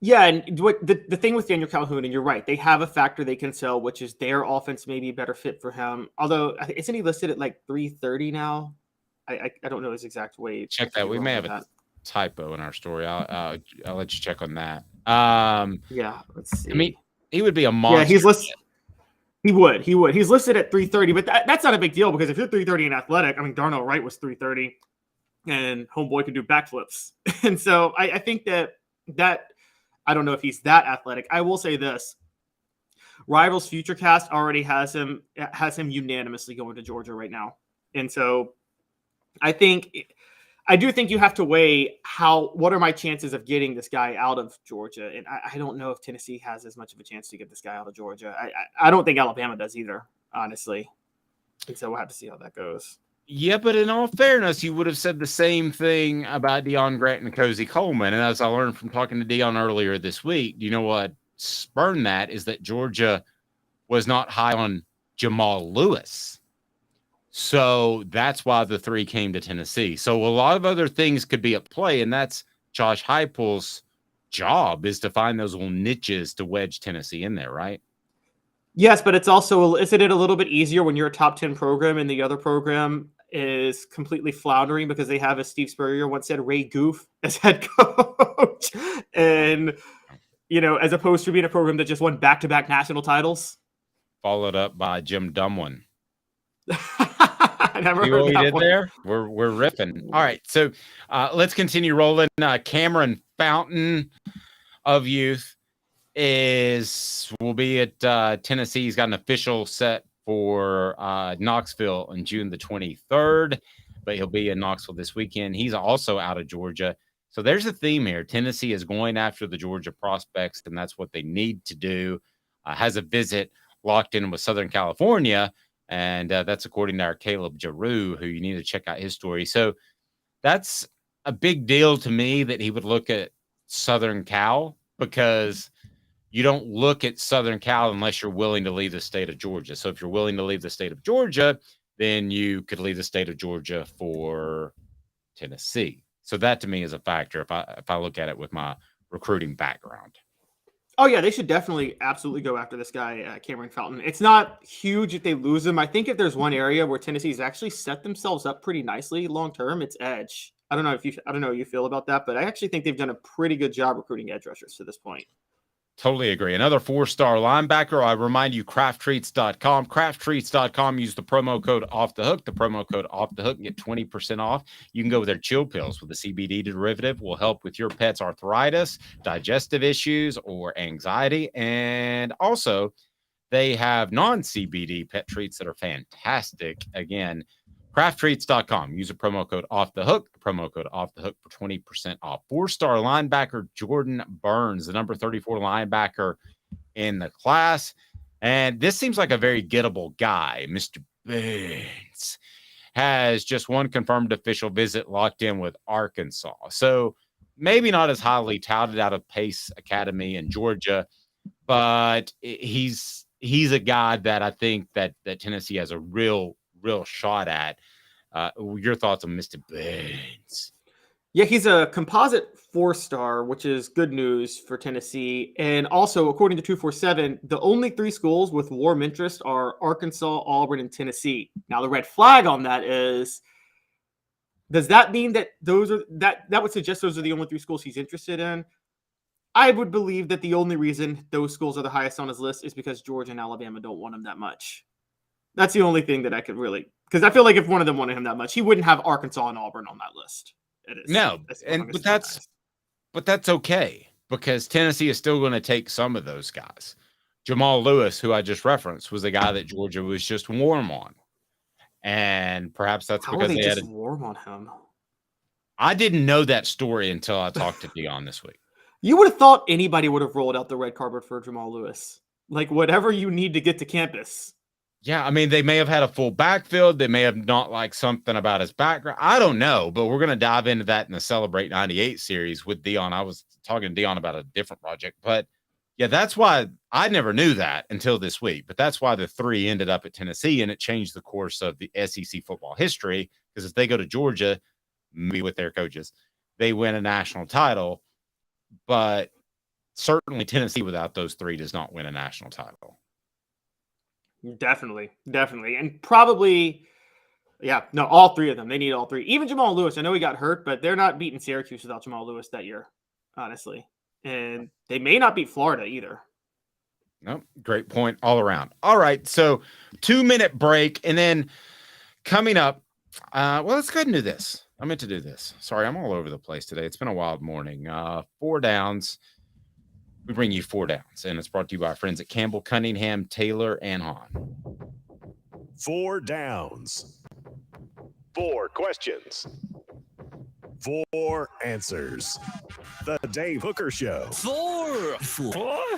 Yeah, and the thing with Daniel Calhoun, and you're right, they have a factor they can sell, which is their offense may be a better fit for him. Although, isn't he listed at like 330 now? I don't know his exact weight. Check that. We may have a typo in our story. I'll let you check on that. Yeah, let's see. I mean, he would be a monster. Yeah, he's listed. He would. He's listed at 330, but that's not a big deal because if you're 330 in athletic, I mean, Darnell Wright was 330 and homeboy could do backflips. And so I think that I don't know if he's that athletic. I will say this. Rivals Futurecast already has him unanimously going to Georgia right now. And so I do think you have to weigh what are my chances of getting this guy out of Georgia? And I don't know if Tennessee has as much of a chance to get this guy out of Georgia. I don't think Alabama does either, honestly. And so we'll have to see how that goes. Yeah, but in all fairness, you would have said the same thing about Deion Grant and Cozy Coleman. And as I learned from talking to Deion earlier this week, you know what spurned that is that Georgia was not high on Jamal Lewis. So that's why the 3 came to Tennessee. So a lot of other things could be at play, and that's Josh Heupel's job is to find those little niches to wedge Tennessee in there, right? Yes, but isn't it a little bit easier when you're a top 10 program and the other program is completely floundering because they have, as Steve Spurrier once said, Ray Goof as head coach, and as opposed to being a program that just won back-to-back national titles, followed up by Jim Dumwin. I never heard what that we did one. there. We're riffing. All right, so let's continue rolling. Cameron Fountain of Youth will be at Tennessee. He's got an official set for Knoxville on June the 23rd, but he'll be in Knoxville this weekend. He's also out of Georgia. So there's a theme here. Tennessee is going after the Georgia prospects, and that's what they need to do. Has a visit locked in with Southern California, and that's according to our Caleb Giroux, who you need to check out his story. So that's a big deal to me that he would look at Southern Cal, because you don't look at Southern Cal unless you're willing to leave the state of Georgia. So if you're willing to leave the state of Georgia, then you could leave the state of Georgia for Tennessee. So that to me is a factor if I look at it with my recruiting background. Oh, yeah, they should definitely absolutely go after this guy, Cameron Fountain. It's not huge if they lose him. I think if there's one area where Tennessee's actually set themselves up pretty nicely long term, it's edge. I don't know how you feel about that, but I actually think they've done a pretty good job recruiting edge rushers to this point. Totally agree. Another 4-star linebacker. I remind you, crafttreats.com. Crafttreats.com. Use the promo code Off the Hook. The promo code Off the Hook and get 20% off. You can go with their chill pills with the CBD derivative. Will help with your pet's arthritis, digestive issues, or anxiety. And also, they have non-CBD pet treats that are fantastic. Again, crafttreats.com. Use a promo code Off the Hook. Promo code Off the Hook for 20% off. 4-star linebacker Jordan Burns, the number 34 linebacker in the class. And this seems like a very gettable guy. Mr. Burns has just one confirmed official visit locked in with Arkansas. So maybe not as highly touted out of Pace Academy in Georgia, but he's a guy that I think that Tennessee has a real shot at. Your thoughts on Mr. Burns? Yeah, he's a composite 4-star, which is good news for Tennessee. And also, according to 247, the only 3 schools with warm interest are Arkansas, Auburn, and Tennessee. Now, the red flag on that is, does that mean that that would suggest those are the only 3 schools he's interested in? I would believe that the only reason those schools are the highest on his list is because Georgia and Alabama don't want him that much. That's the only thing that I could really, because I feel like if one of them wanted him that much, he wouldn't have Arkansas and Auburn on that list. But that's okay, because Tennessee is still going to take some of those guys. Jamal Lewis, who I just referenced, was the guy that Georgia was just warm on, and perhaps that's How because are they they just warm on him. I didn't know that story until I talked to Deion this week. You would have thought anybody would have rolled out the red carpet for Jamal Lewis, like whatever you need to get to campus. Yeah, I mean, they may have had a full backfield. They may have not liked something about his background. I don't know, but we're going to dive into that in the Celebrate 98 series with Deion. I was talking to Deion about a different project, but yeah, that's why I never knew that until this week. But that's why the 3 ended up at Tennessee, and it changed the course of the SEC football history, because if they go to Georgia, maybe with their coaches, they win a national title. But certainly Tennessee without those 3 does not win a national title. Definitely. And probably, all 3 of them. They need all 3. Even Jamal Lewis. I know he got hurt, but they're not beating Syracuse without Jamal Lewis that year, honestly. And they may not beat Florida either. No, great point all around. All right, so 2-minute break, and then coming up, let's go ahead and do this. I meant to do this. Sorry, I'm all over the place today. It's been a wild morning. 4 downs. We bring you 4 downs, and it's brought to you by our friends at Campbell, Cunningham, Taylor, and Hahn. 4 downs. 4 questions. 4 answers. The Dave Hooker Show. 4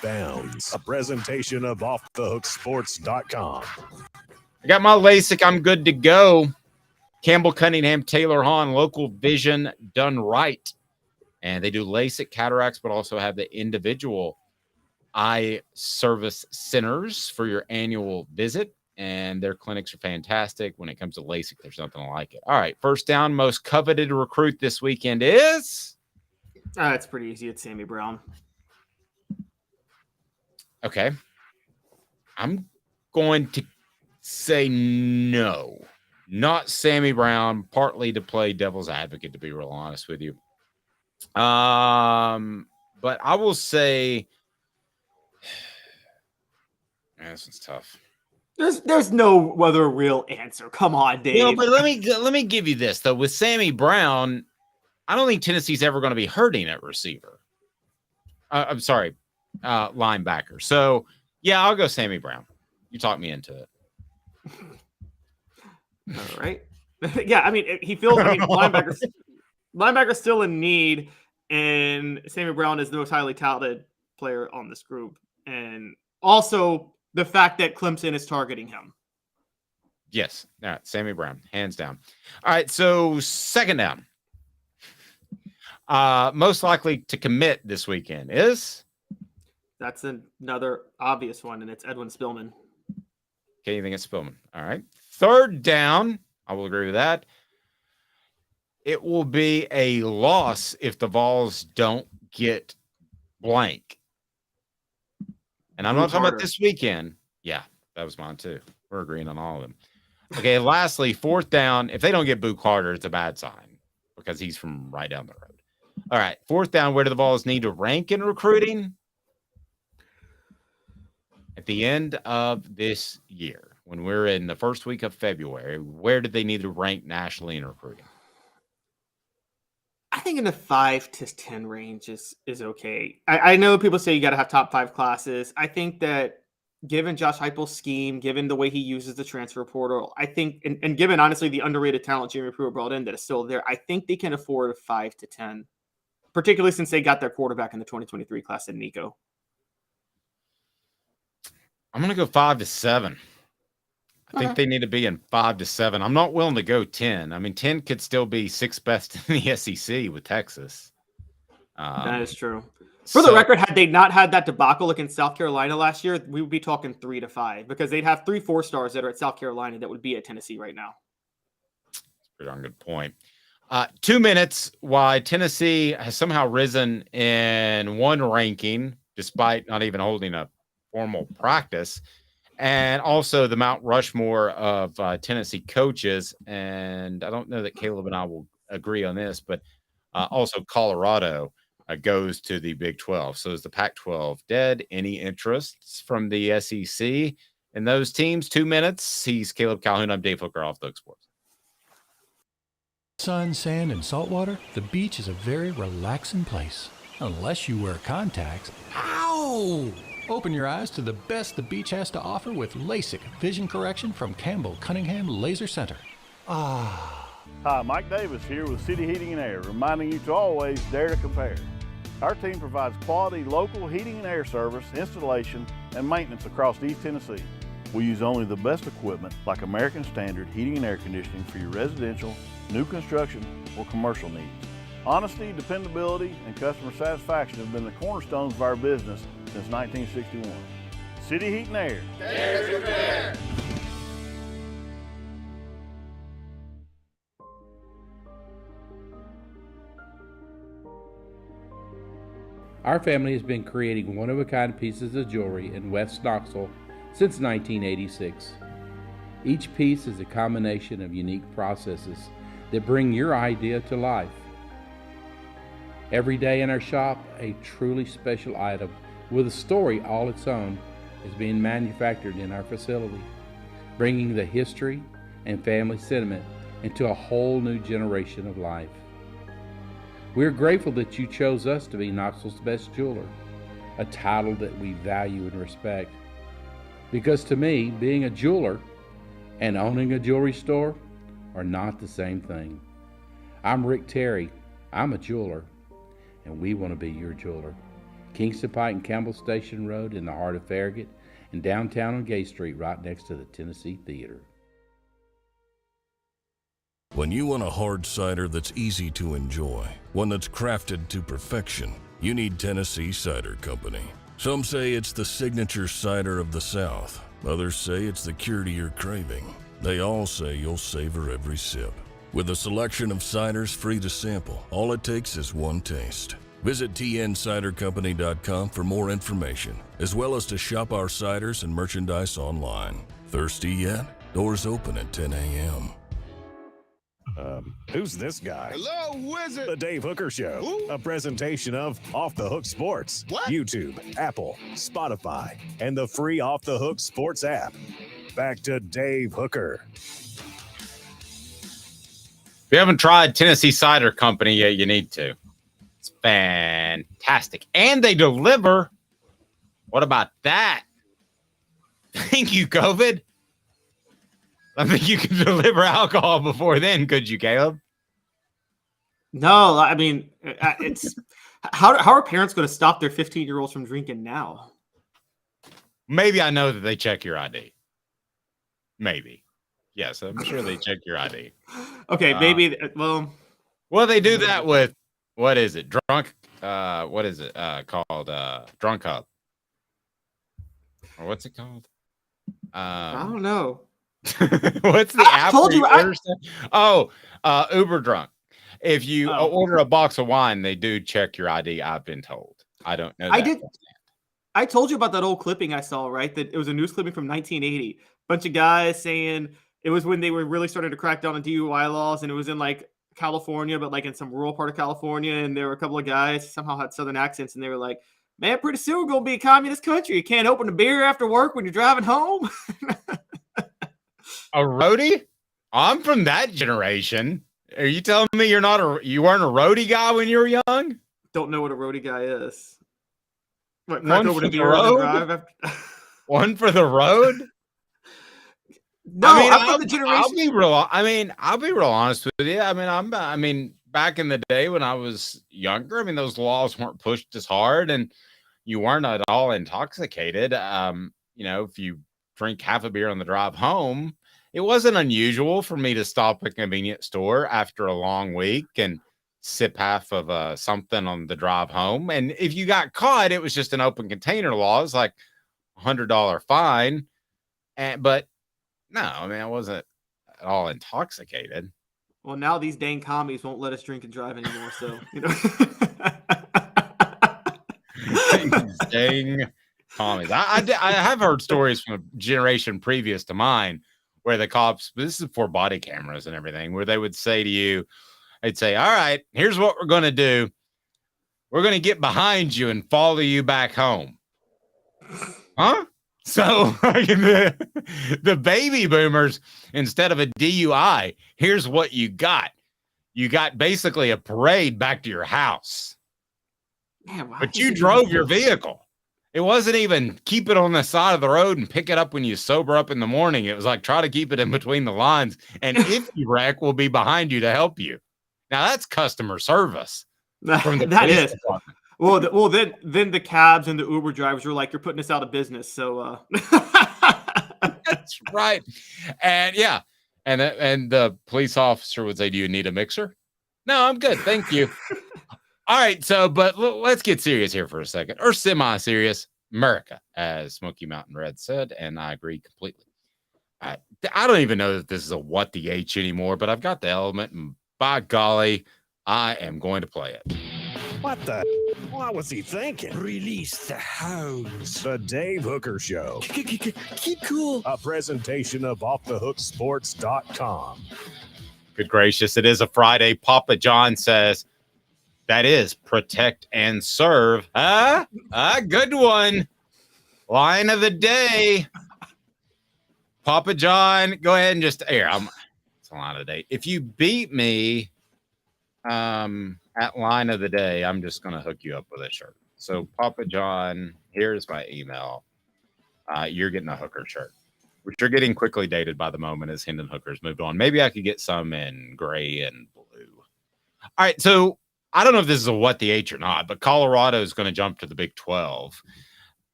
downs. A presentation of offthehookssports.com. I got my LASIK. I'm good to go. Campbell, Cunningham, Taylor, Hahn, local vision done right. And they do LASIK, cataracts, but also have the individual eye service centers for your annual visit. And their clinics are fantastic. When it comes to LASIK, there's nothing like it. All right, first down, most coveted recruit this weekend is? It's pretty easy. It's Sammy Brown. Okay. I'm going to say no. Not Sammy Brown, partly to play devil's advocate, to be real honest with you. But I will say, man, this one's tough. There's no other real answer. Come on, Dave. No, but let me give you this though. With Sammy Brown, I don't think Tennessee's ever going to be hurting at receiver. I'm sorry, linebacker. So yeah, I'll go Sammy Brown. You talked me into it. All right. Yeah, I mean, linebackers still in need, and Sammy Brown is the most highly touted player on this group. And also the fact that Clemson is targeting him. Yes. All right, Sammy Brown, hands down. All right, so second down. Most likely to commit this weekend is? That's another obvious one, and it's Edwin Spillman. Okay, you think it's Spillman. All right. Third down, I will agree with that. It will be a loss if the Vols don't get blank. And I'm not talking about this weekend. Yeah, that was mine too. We're agreeing on all of them. Okay, lastly, fourth down. If they don't get Boo Carter, it's a bad sign because he's from right down the road. All right, fourth down. Where do the Vols need to rank in recruiting? At the end of this year, when we're in the first week of February, where do they need to rank nationally in recruiting? I think in the 5 to 10 range is okay. I know people say you got to have top 5 classes. I think that given Josh Heupel's scheme, given the way he uses the transfer portal, I think, and given honestly the underrated talent Jeremy Pruitt brought in that is still there, I think they can afford a 5 to 10, particularly since they got their quarterback in the 2023 class in Nico. I'm going to go 5 to 7. I think they need to be in 5 to 7. I'm not willing to go 10. I mean, 10 could still be 6th best in the SEC with Texas. That is true. For the record, had they not had that debacle against South Carolina last year, we would be talking 3 to 5 because they'd have 3 4-stars that are at South Carolina that would be at Tennessee right now. That's a pretty darn good point. 2 minutes why Tennessee has somehow risen in one ranking despite not even holding a formal practice. And also the Mount Rushmore of Tennessee coaches. And I don't know that Caleb and I will agree on this, but also Colorado goes to the Big 12. So is the Pac-12 dead? Any interests from the SEC in those teams? 2 minutes. He's Caleb Calhoun. I'm Dave Hooker, Off the Hook Sports. Sun, sand, and salt water, the beach is a very relaxing place. Unless you wear contacts. Ow! Open your eyes to the best the beach has to offer with LASIK vision correction from Campbell Cunningham Laser Center. Hi, Mike Davis here with City Heating and Air, reminding you to always dare to compare. Our team provides quality local heating and air service, installation, and maintenance across East Tennessee. We use only the best equipment like American Standard heating and air conditioning for your residential, new construction, or commercial needs. Honesty, dependability, and customer satisfaction have been the cornerstones of our business since 1961. City Heat and Air. Dare to compare. Our family has been creating one-of-a-kind pieces of jewelry in West Knoxville since 1986. Each piece is a combination of unique processes that bring your idea to life. Every day in our shop, a truly special item with a story all its own is being manufactured in our facility, bringing the history and family sentiment into a whole new generation of life. We're grateful that you chose us to be Knoxville's best jeweler, a title that we value and respect. Because to me, being a jeweler and owning a jewelry store are not the same thing. I'm Rick Terry. I'm a jeweler, and we want to be your jeweler. Kingston Pike and Campbell Station Road in the heart of Farragut, and downtown on Gay Street right next to the Tennessee Theater. When you want a hard cider that's easy to enjoy, one that's crafted to perfection, you need Tennessee Cider Company. Some say it's the signature cider of the South. Others say it's the cure to your craving. They all say you'll savor every sip. With a selection of ciders free to sample, all it takes is one taste. Visit tncidercompany.com for more information, as well as to shop our ciders and merchandise online. Thirsty yet? Doors open at 10 a.m. Who's this guy? Hello, wizard. The Dave Hooker Show, Who? a presentation of Off the Hook Sports, What? YouTube, Apple, Spotify, and the free Off the Hook Sports app. Back to Dave Hooker. If you haven't tried Tennessee Cider Company yet, you need to. It's fantastic. And they deliver. What about that? Thank you, COVID. I think you could deliver alcohol before then, could you, Caleb? No, I mean, it's how are parents going to stop their 15-year-olds from drinking now? Maybe I know that they check your ID. Maybe. Yes, I'm sure they check your ID. Okay, maybe. Well, they do that with, what is it? Drunk. What is it called? Drunk Hub. Or what's it called? I don't know. What's the app? Told you. Uber Drunk. If you order a box of wine, they do check your ID. I've been told. I don't know. I did. I told you about that old clipping I saw, right? That it was a news clipping from 1980. Bunch of guys saying it was when they were really starting to crack down on DUI laws, and it was in like California, but like in some rural part of California. And there were a couple of guys somehow had Southern accents, and they were like, "Man, pretty soon we're gonna be a communist country. You can't open a beer after work when you're driving home." A roadie? I'm from that generation. Are you telling me you weren't a roadie guy when you were young? Don't know what a roadie guy is. What, one for the road? One for the road? No, I'm from the generation. I'll be real honest with you. I mean, back in the day when I was younger, those laws weren't pushed as hard, and you weren't at all intoxicated. If you drink half a beer on the drive home, it wasn't unusual for me to stop at a convenience store after a long week and sip half of something on the drive home. And if you got caught, it was just an open container law. It was like $100 fine. But no, I wasn't at all intoxicated. Well, now these dang commies won't let us drink and drive anymore. So, Dang commies. I have heard stories from a generation previous to mine where the cops, this is before body cameras and everything, where they would say to you, they'd say, "All right, here's what we're going to do. We're going to get behind you and follow you back home." Huh? So the baby boomers, instead of a DUI, here's what you got. You got basically a parade back to your house. Man, but you drove your vehicle. It wasn't even keep it on the side of the road and pick it up when you sober up in the morning. It was like, try to keep it in between the lines. And if you wreck, we'll be behind you to help you. Now that's customer service. From the that is. Department. Well, then the cabs and the Uber drivers were like, "You're putting us out of business." So that's right. And yeah. And the police officer would say, "Do you need a mixer?" "No, I'm good. Thank you." All right, but let's get serious here for a second, or semi-serious. America, as Smoky Mountain Red said, and I agree completely. I don't even know that this is a what the H anymore, but I've got the element, and by golly, I am going to play it. What the? What was he thinking? Release the hounds. The Dave Hooker Show. Keep cool. A presentation of OffTheHookSports.com. Good gracious, it is a Friday. Papa John says, that is protect and serve. Good one. Line of the day. Papa John, go ahead and just here. It's a line of the day. If you beat me at line of the day, I'm just gonna hook you up with a shirt. So Papa John, here's my email. You're getting a Hooker shirt, which you're getting quickly dated by the moment as Hendon Hooker's moved on. Maybe I could get some in gray and blue. All right, so I don't know if this is a what the H or not, but Colorado is going to jump to the Big 12.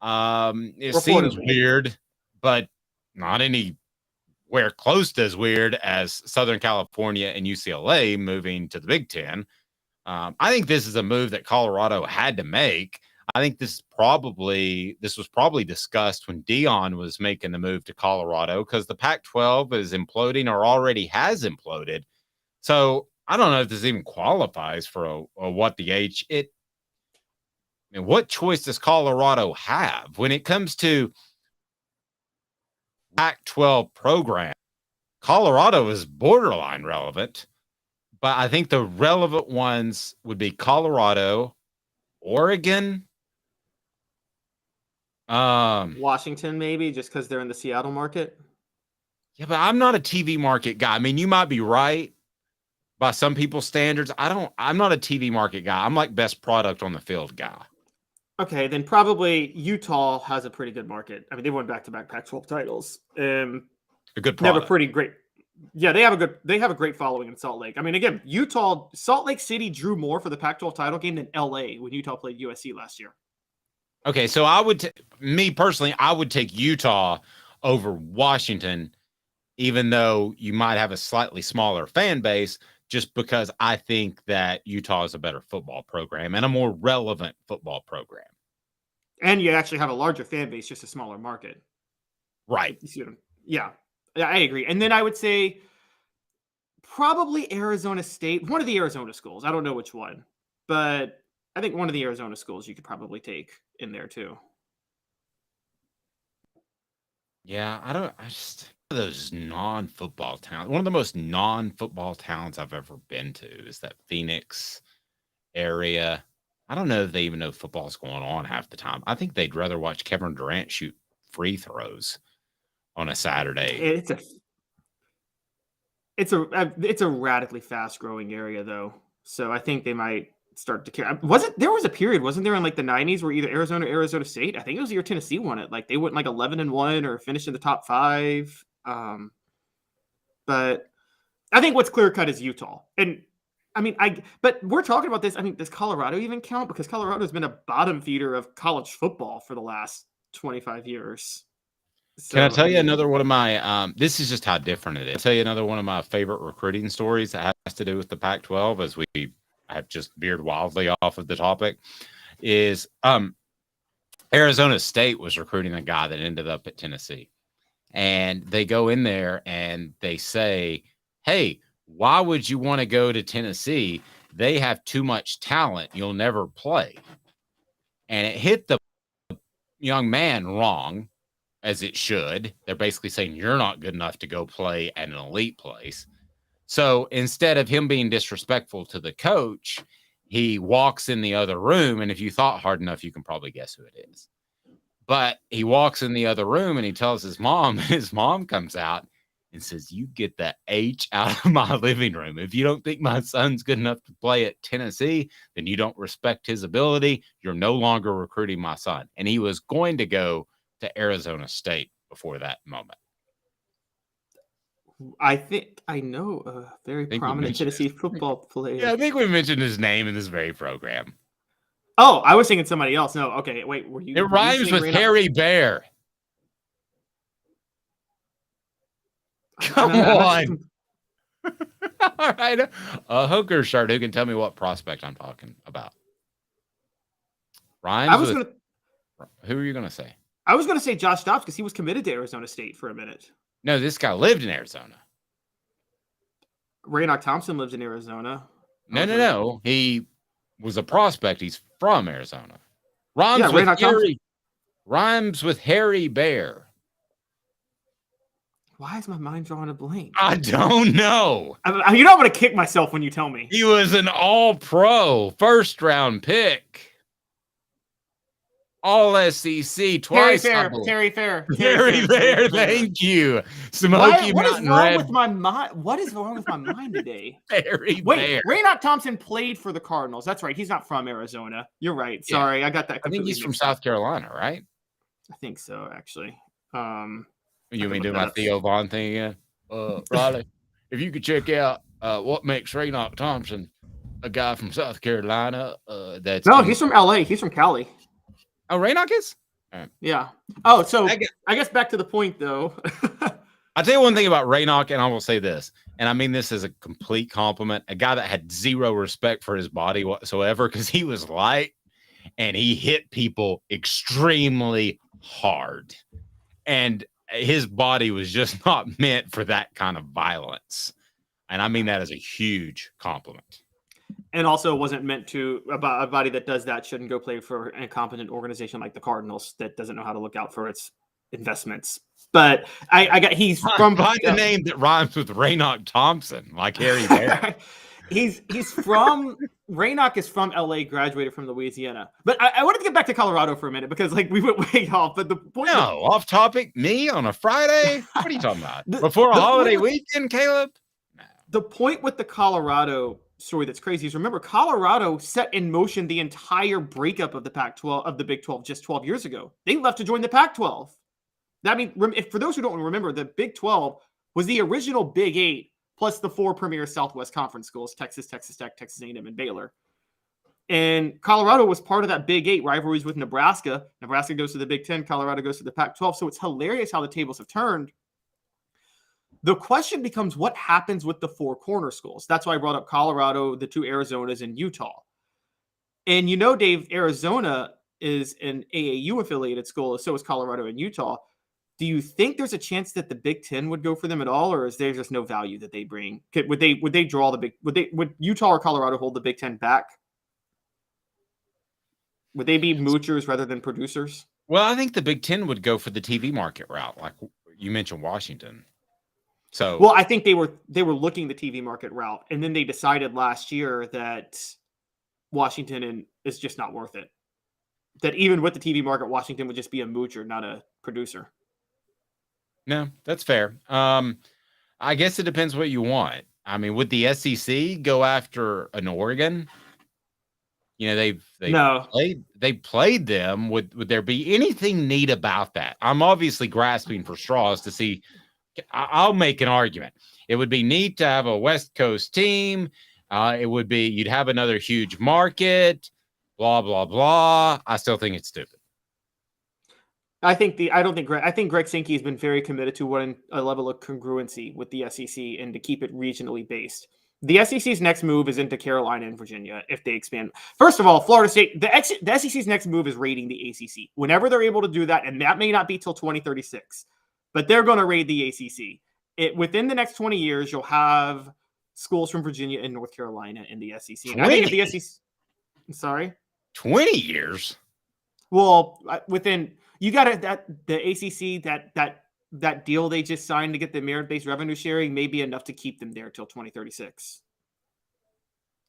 It seems weird, but not anywhere close to as weird as Southern California and UCLA moving to the Big 10. I think this is a move that Colorado had to make. I think this was probably discussed when Dion was making the move to Colorado because the Pac-12 is imploding or already has imploded. So I don't know if this even qualifies for a what the H. What choice does Colorado have when it comes to Pac-12 program? Colorado is borderline relevant, but I think the relevant ones would be Colorado, Oregon, Washington, maybe just because they're in the Seattle market. Yeah, but I'm not a TV market guy. I mean, you might be right by some people's standards. I'm not a TV market guy. I'm like best product on the field guy. Okay, then probably Utah has a pretty good market. I mean, they won back-to-back Pac-12 titles. A good product. They have a pretty great. Yeah, they have a great following in Salt Lake. I mean, again, Salt Lake City drew more for the Pac-12 title game than LA when Utah played USC last year. Okay, so me personally, I would take Utah over Washington, even though you might have a slightly smaller fan base, just because I think that Utah is a better football program and a more relevant football program. And you actually have a larger fan base, just a smaller market. Right. You see what yeah, I agree. And then I would say probably Arizona State, one of the Arizona schools. I don't know which one, but I think one of the Arizona schools you could probably take in there too. Yeah, those non-football towns. One of the most non-football towns I've ever been to is that Phoenix area. I don't know if they even know football's going on half the time. I think they'd rather watch Kevin Durant shoot free throws on a Saturday. It's a radically fast-growing area though, so I think they might start to care. There was a period, wasn't there, in like the 90s where either Arizona or Arizona State, I think it was the year Tennessee won it. Like they went like 11-1 or finished in the top 5. But I think what's clear cut is Utah. And I mean, but we're talking about this. I mean, does Colorado even count? Because Colorado has been a bottom feeder of college football for the last 25 years. So, Can I tell you another one of my, this is just how different it is. I'll tell you another one of my favorite recruiting stories that has to do with the Pac-12 as we have just veered wildly off of the topic is Arizona State was recruiting a guy that ended up at Tennessee. And they go in there and they say, hey, why would you want to go to Tennessee? They have too much talent. You'll never play. And it hit the young man wrong, as it should. They're basically saying you're not good enough to go play at an elite place. So instead of him being disrespectful to the coach, he walks in the other room. And if you thought hard enough, you can probably guess who it is. But he walks in the other room and he tells his mom, and his mom comes out and says, you get the H out of my living room. If you don't think my son's good enough to play at Tennessee, then you don't respect his ability. You're no longer recruiting my son. And he was going to go to Arizona State before that moment. I think I know a very prominent Tennessee football player. Yeah, I think we mentioned his name in this very program. Oh, I was thinking somebody else. No, okay, wait. Were you? It rhymes with Harry Bear. Come on. All right. A Hooker shirt. Who can tell me what prospect I'm talking about? Rhymes who are you going to say? I was going to say Josh Dobbs because he was committed to Arizona State for a minute. No, this guy lived in Arizona. Raynoch Thompson lives in Arizona. No. He was a prospect. He's from Arizona. Rhymes with Harry Bear. Why is my mind drawing a blank? I don't know. You know I'm going to kick myself when you tell me. He was an all-pro first-round pick. All SEC twice. Terry Fair. Thank you. Smoky What is Mountain wrong Red. with my mind? What is wrong with my mind today? Terry Wait, Fair. Raynoch Thompson played for the Cardinals. That's right. He's not from Arizona. You're right. Sorry, I got that. I think he's from South Carolina, right? I think so, actually. You mean do my Theo Vaughn thing again? Riley, if you could check out what makes Raynoch Thompson a guy from South Carolina. He's from LA. He's from Cali. Oh, Raynoch is? Right. Yeah. Oh, so I guess back to the point, though. I'll tell you one thing about Raynoch, and I will say this, and I mean this as a complete compliment, a guy that had zero respect for his body whatsoever because he was light and he hit people extremely hard. And his body was just not meant for that kind of violence. And I mean that as a huge compliment. And also wasn't meant to, a body that does that shouldn't go play for an incompetent organization like the Cardinals that doesn't know how to look out for its investments. But he's from the name that rhymes with Raynoch Thompson, like Harry Bear. He's from Raynoch is from LA, graduated from Louisiana. But I wanted to get back to Colorado for a minute because we went way off. But the point off topic, me on a Friday. What are you talking about? Before a holiday weekend, Caleb? The point with the Colorado story that's crazy is remember Colorado set in motion the entire breakup of the Pac-12 of the Big 12 just 12 years ago. They left to join the Pac-12. That means for those who don't remember, the Big 12 was the original Big 8 plus the 4 premier Southwest Conference schools: Texas, Texas Tech, Texas A&M, and Baylor. And Colorado was part of that Big 8 rivalries with Nebraska. Nebraska goes to the Big 10, Colorado goes to the Pac-12. So it's hilarious how the tables have turned. The question becomes what happens with the 4 corner schools. That's why I brought up Colorado, the 2 Arizonas, and Utah. And Dave, Arizona is an AAU affiliated school, so is Colorado and Utah. Do you think there's a chance that the Big 10 would go for them at all, or is there just no value that they bring? Would they draw would Utah or Colorado hold the Big 10 back? Would they be moochers rather than producers? Well, I think the Big 10 would go for the TV market route, like you mentioned Washington. So, well, I think they were looking the TV market route, and then they decided last year that Washington is just not worth it. That even with the TV market, Washington would just be a moocher, not a producer. No, that's fair. I guess it depends what you want. I mean, would the SEC go after an Oregon? They played them. Would there be anything neat about that? I'm obviously grasping for straws to see. I'll make an argument. It would be neat to have a West Coast team. It would be, you'd have another huge market, blah, blah, blah. I still think it's stupid. I think Greg Sankey has been very committed to a level of congruency with the SEC and to keep it regionally based. The SEC's next move is into Carolina and Virginia if they expand. First of all, Florida State, the SEC's next move is raiding the ACC. Whenever they're able to do that, and that may not be till 2036. But they're going to raid the ACC. Within the next 20 years, you'll have schools from Virginia and North Carolina in the SEC. And I think if the SEC, sorry, 20 years. Well, you got the ACC that deal they just signed to get the merit-based revenue sharing may be enough to keep them there till 2036.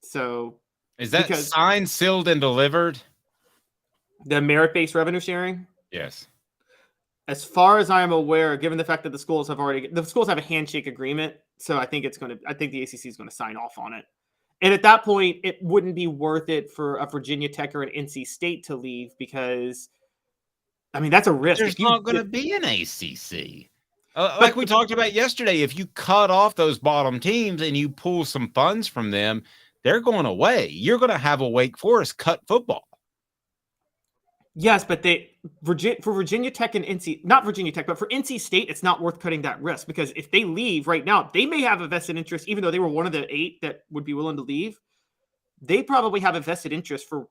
So is that signed, sealed, and delivered? The merit-based revenue sharing? Yes. As far as I am aware, given the fact that the schools have a handshake agreement, so I think the ACC is going to sign off on it. And at that point, it wouldn't be worth it for a Virginia Tech or an NC State to leave because, I mean, that's a risk. There's not going to be an ACC. Like we talked about yesterday, if you cut off those bottom teams and you pull some funds from them, they're going away. You're going to have a Wake Forest cut football. Yes, but for Virginia Tech and not Virginia Tech, but for NC State, it's not worth cutting that risk because if they leave right now, they may have a vested interest, even though they were one of the 8 that would be willing to leave. They probably have a vested interest for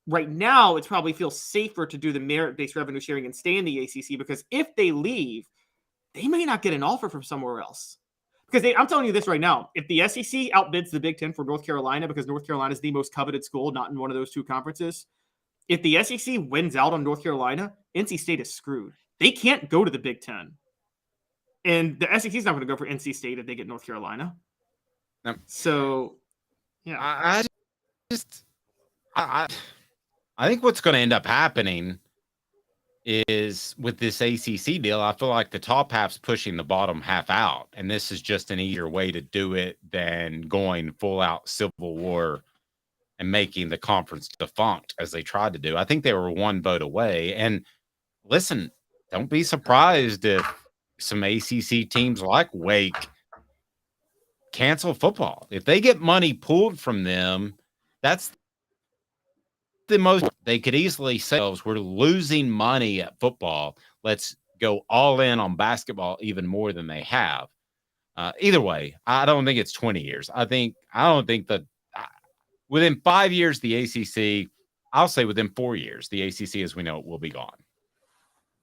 right now. It probably feels safer to do the merit-based revenue sharing and stay in the ACC because if they leave, they may not get an offer from somewhere else. Because I'm telling you this right now, if the SEC outbids the Big 10 for North Carolina because North Carolina is the most coveted school, not in one of those 2 conferences, if the SEC wins out on North Carolina, NC State is screwed. They can't go to the Big 10. And the SEC is not going to go for NC State if they get North Carolina. No. So, yeah. I think what's going to end up happening, is with this ACC deal, I feel like the top half's pushing the bottom half out, and this is just an easier way to do it than going full out Civil War and making the conference defunct as they tried to do. I think they were one vote away. And listen, don't be surprised if some ACC teams like Wake cancel football. If they get money pulled from them, that's the most they could easily say, we're losing money at football. Let's go all in on basketball even more than they have. Either way, I don't think it's 20 years. I don't think that within 5 years, the ACC, I'll say within 4 years, the ACC as we know it will be gone.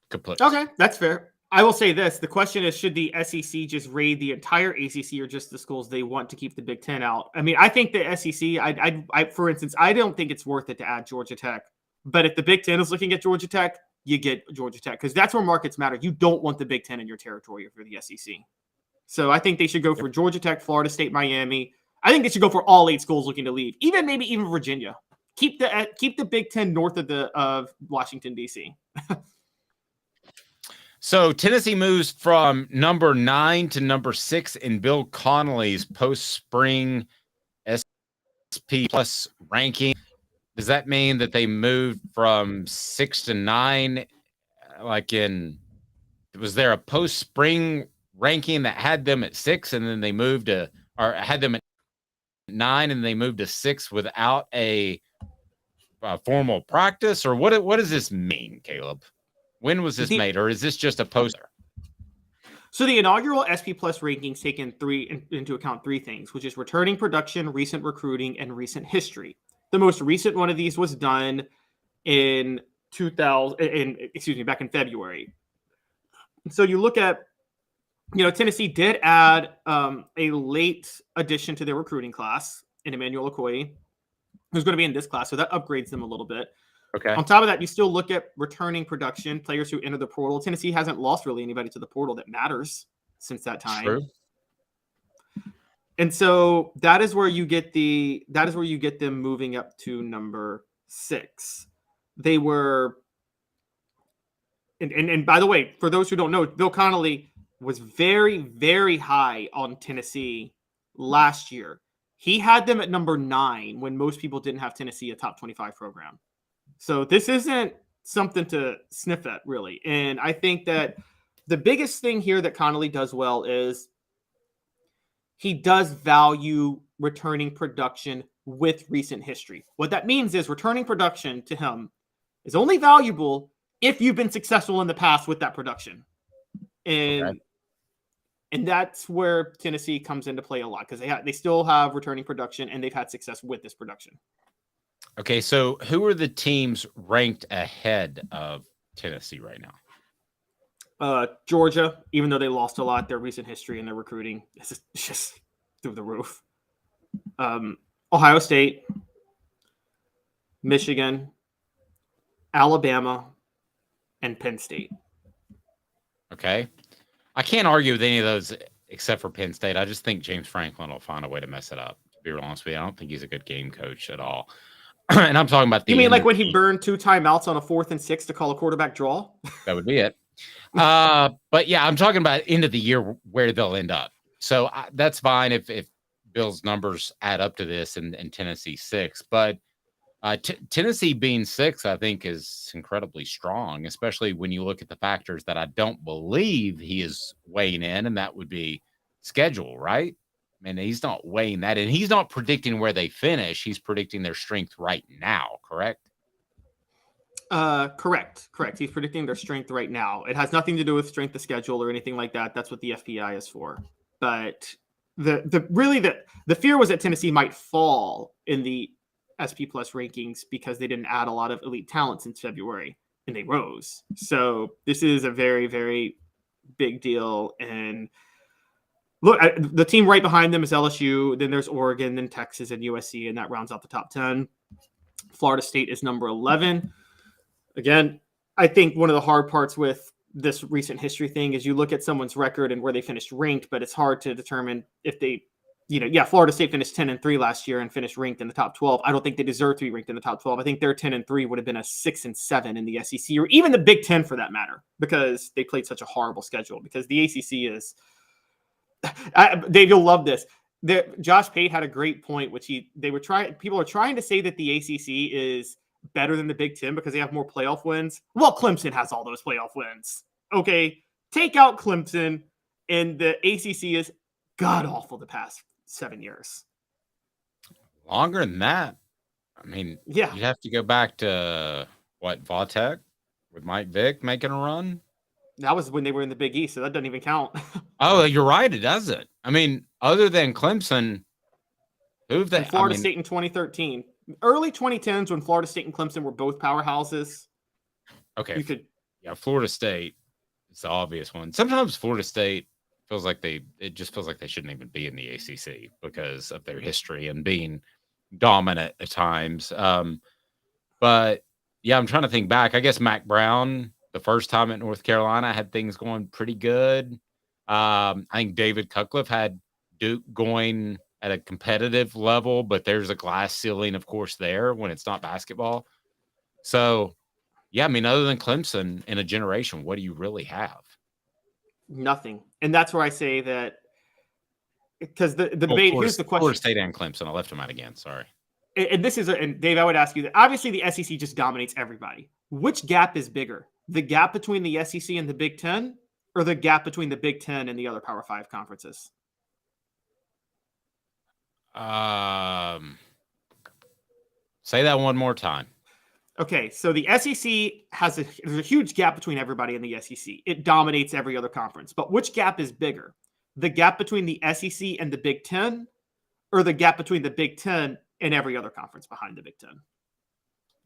Completely. Okay, that's fair. I will say this. The question is, should the SEC just raid the entire ACC or just the schools they want to keep the Big Ten out? I mean, I think the SEC, for instance, I don't think it's worth it to add Georgia Tech. But if the Big Ten is looking at Georgia Tech, you get Georgia Tech because that's where markets matter. You don't want the Big Ten in your territory if you're the SEC. So I think they should go for Georgia Tech, Florida State, Miami. I think they should go for all 8 schools looking to leave, maybe even Virginia. Keep the Big Ten north of Washington, D.C. So Tennessee moves from number 9 to number 6 in Bill Connelly's post-spring SP Plus ranking. Does that mean that they moved from 6 to 9? Was there a post-spring ranking that had them at 6 and then they moved to, or had them at 9 and they moved to 6 without a formal practice? Or what does this mean, Caleb? When was this made, or is this just a poster? So the inaugural SP Plus rankings take into account 3 things, which is returning production, recent recruiting, and recent history. The most recent one of these was done back in February. So you look at, Tennessee did add a late addition to their recruiting class in Emmanuel Okoye, who's going to be in this class, so that upgrades them a little bit. Okay. On top of that, you still look at returning production, players who enter the portal. Tennessee hasn't lost really anybody to the portal that matters since that time. True. And so that is where you get them moving up to number 6. They were, and by the way, for those who don't know, Bill Connelly was very, very high on Tennessee last year. He had them at number 9 when most people didn't have Tennessee a top 25 program. So this isn't something to sniff at, really. And I think that the biggest thing here that Connelly does well is he does value returning production with recent history. What that means is returning production to him is only valuable if you've been successful in the past with that production. And that's where Tennessee comes into play a lot because they still have returning production and they've had success with this production. Okay, so who are the teams ranked ahead of Tennessee right now? Georgia, even though they lost a lot, their recent history and their recruiting is just through the roof. Ohio State, Michigan, Alabama, and Penn State. Okay. I can't argue with any of those except for Penn State. I just think James Franklin will find a way to mess it up, to be real honest with you. I don't think he's a good game coach at all. And I'm talking about You mean like when he burned 2 timeouts on a 4th and 6 to call a quarterback draw? That would be it. But yeah, I'm talking about end of the year where they'll end up. So that's fine if Bill's numbers add up to this and Tennessee 6. But Tennessee being 6, I think, is incredibly strong, especially when you look at the factors that I don't believe he is weighing in, and that would be schedule, right? I mean, he's not weighing that in. He's not predicting where they finish. He's predicting their strength right now, correct? Correct. He's predicting their strength right now. It has nothing to do with strength of schedule or anything like that. That's what the FPI is for. But the fear was that Tennessee might fall in the SP Plus rankings because they didn't add a lot of elite talent since February, and they rose. So this is a very, very big deal. And look, the team right behind them is LSU. Then there's Oregon, then Texas, and USC, and that rounds out the top 10. Florida State is number 11. Again, I think one of the hard parts with this recent history thing is you look at someone's record and where they finished ranked, but it's hard to determine if they Florida State finished 10-3 last year and finished ranked in the top 12. I don't think they deserve to be ranked in the top 12. I think their 10-3 would have been a 6-7 in the SEC or even the Big Ten for that matter, because they played such a horrible schedule. Because the ACC is, Dave, you'll love this. Josh Pate had a great point, which people are trying to say that the ACC is better than the Big Ten because they have more playoff wins. Well, Clemson has all those playoff wins. Okay, take out Clemson, and the ACC is god awful the past 7 years. Longer than that. I mean, yeah, you'd have to go back to Vautech with Mike Vick making a run. That was when they were in the Big East, so that doesn't even count. Oh, you're right. It doesn't. I mean, other than Clemson, Florida State in 2013, early 2010s when Florida State and Clemson were both powerhouses. Okay, Florida State is the obvious one. Sometimes Florida State feels like it just feels like they shouldn't even be in the ACC because of their history and being dominant at times. But yeah, I'm trying to think back. I guess Mac Brown, the first time at North Carolina, had things going pretty good. I think David Cutcliffe had Duke going at a competitive level, but there's a glass ceiling, of course, there when it's not basketball. So, yeah, I mean, other than Clemson in a generation, what do you really have? Nothing. And that's where I say that, because the debate, here's the question. Florida State and Clemson. I left them out again. Sorry. And Dave, I would ask you that obviously the SEC just dominates everybody. Which gap is bigger? The gap between the SEC and the Big Ten, or the gap between the Big Ten and the other Power 5 conferences? Say that one more time. Okay, so the SEC there's a huge gap between everybody in the SEC. It dominates every other conference. But which gap is bigger? The gap between the SEC and the Big Ten, or the gap between the Big Ten and every other conference behind the Big Ten?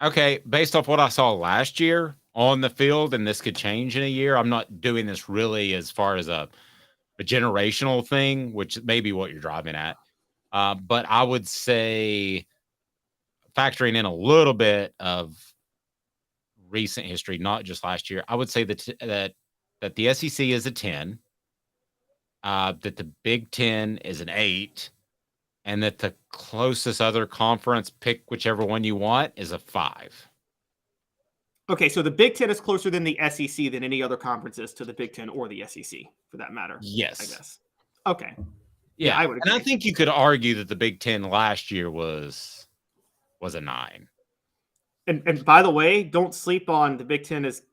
Okay, based off what I saw last year on the field, and this could change in a year, I'm not doing this really as far as a generational thing, which may be what you're driving at. But I would say, factoring in a little bit of recent history, not just last year, I would say that the SEC is a 10, that the Big Ten is an 8, and that the closest other conference, pick whichever one you want, is a 5. Okay, so the Big Ten is closer than the SEC than any other conferences to the Big Ten or the SEC, for that matter. Yes. I guess. Okay. Yeah, I would agree. And I think you could argue that the Big Ten last year was a 9. And by the way, don't sleep on the Big Ten is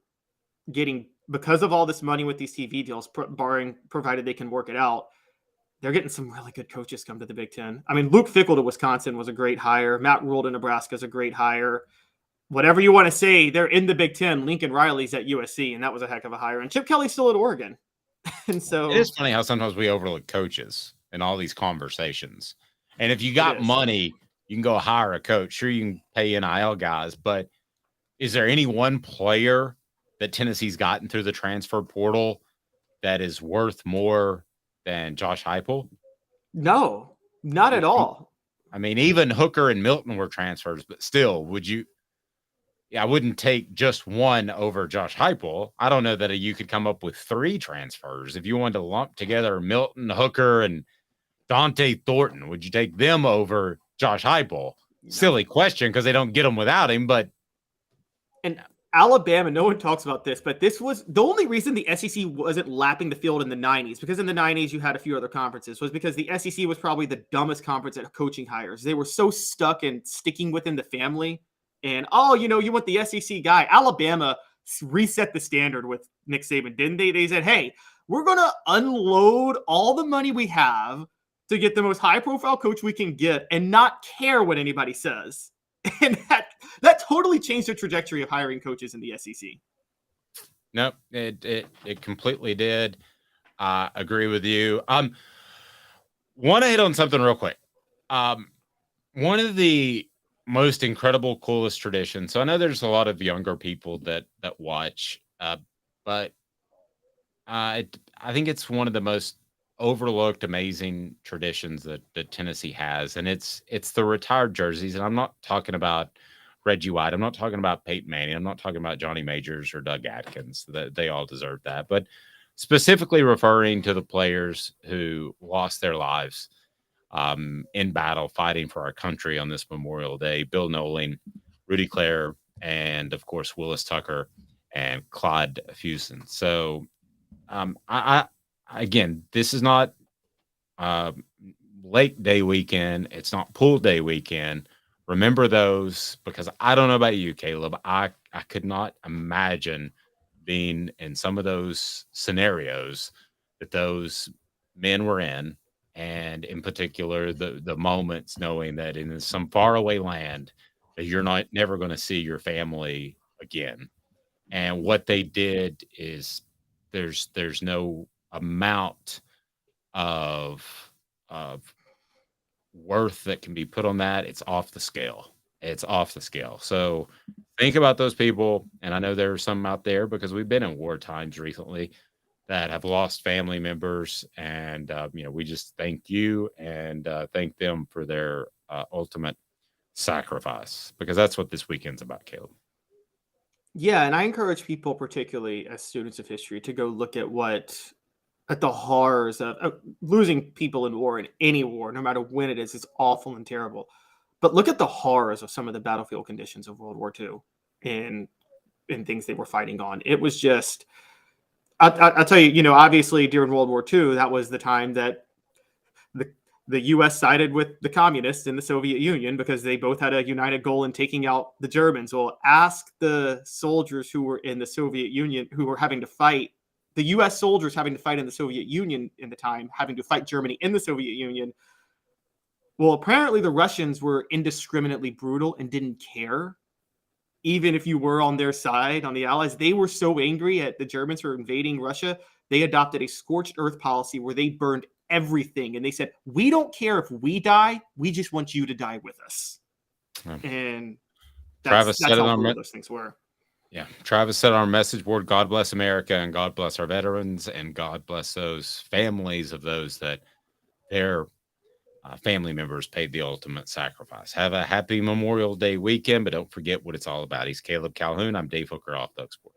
getting, because of all this money with these TV deals, provided they can work it out, they're getting some really good coaches come to the Big Ten. I mean, Luke Fickell to Wisconsin was a great hire. Matt Rule to Nebraska is a great hire. Whatever you want to say, they're in the Big Ten. Lincoln Riley's at USC, and that was a heck of a hire. And Chip Kelly's still at Oregon. And so it is funny how sometimes we overlook coaches in all these conversations. And if you got money, you can go hire a coach. Sure, you can pay NIL guys, but is there any one player that Tennessee's gotten through the transfer portal that is worth more than Josh Heupel? No, not at all. I mean, even Hooker and Milton were transfers, but still, would you? Yeah, I wouldn't take just one over Josh Heupel. I don't know that you could come up with 3 transfers. If you wanted to lump together Milton, Hooker, and Dante Thornton, would you take them over Josh Heupel? Silly question because they don't get them without him, but. And Alabama, no one talks about this, but this was the only reason the SEC wasn't lapping the field in the 90s, because in the 90s you had a few other conferences, was because the SEC was probably the dumbest conference at coaching hires. They were so stuck and sticking within the family. And, you want the SEC guy. Alabama reset the standard with Nick Saban, didn't they? They said, hey, we're going to unload all the money we have to get the most high-profile coach we can get and not care what anybody says. And that totally changed the trajectory of hiring coaches in the SEC. Nope, it completely did. I agree with you. Want to hit on something real quick. One of the most incredible, coolest traditions. So I know there's a lot of younger people that watch, but I think it's one of the most overlooked, amazing traditions that Tennessee has, and it's the retired jerseys. And I'm not talking about Reggie White. I'm not talking about Peyton Manning. I'm not talking about Johnny Majors or Doug Atkins. They all deserve that, but specifically referring to the players who lost their lives in battle, fighting for our country on this Memorial Day. Bill Nolan, Rudy Clare, and of course Willis Tucker and Clyde Fuson. So, again, this is not Lake Day weekend. It's not Pool Day weekend. Remember those, because I don't know about you, Caleb. I could not imagine being in some of those scenarios that those men were in, and in particular the moments knowing that in some faraway land that you're not never going to see your family again. And what they did is there's no amount of worth that can be put on that. It's off the scale. It's off the scale. So think about those people. And I know there are some out there, because we've been in war times recently, that have lost family members. And, we just thank you and thank them for their ultimate sacrifice, because that's what this weekend's about, Caleb. Yeah, and I encourage people, particularly as students of history, to go look at the horrors of losing people in war, in any war, no matter when it is. It's awful and terrible. But look at the horrors of some of the battlefield conditions of World War II and things they were fighting on. It was just, I'll tell you, obviously during World War II, that was the time that the U.S. sided with the communists in the Soviet Union, because they both had a united goal in taking out the Germans. Well, ask the soldiers who were in the Soviet Union, who were having to fight, the U.S. soldiers having to fight in the Soviet Union in the time, having to fight Germany in the Soviet Union. Well, apparently the Russians were indiscriminately brutal and didn't care. Even if you were on their side, on the Allies, they were so angry at the Germans for invading Russia, they adopted a scorched earth policy where they burned everything. And they said, we don't care if we die, we just want you to die with us. And that's how brutal those things were. Yeah. Travis said on our message board, God bless America and God bless our veterans and God bless those families of those that their family members paid the ultimate sacrifice. Have a happy Memorial Day weekend, but don't forget what it's all about. He's Caleb Calhoun. I'm Dave Hooker, off the Hook Sports.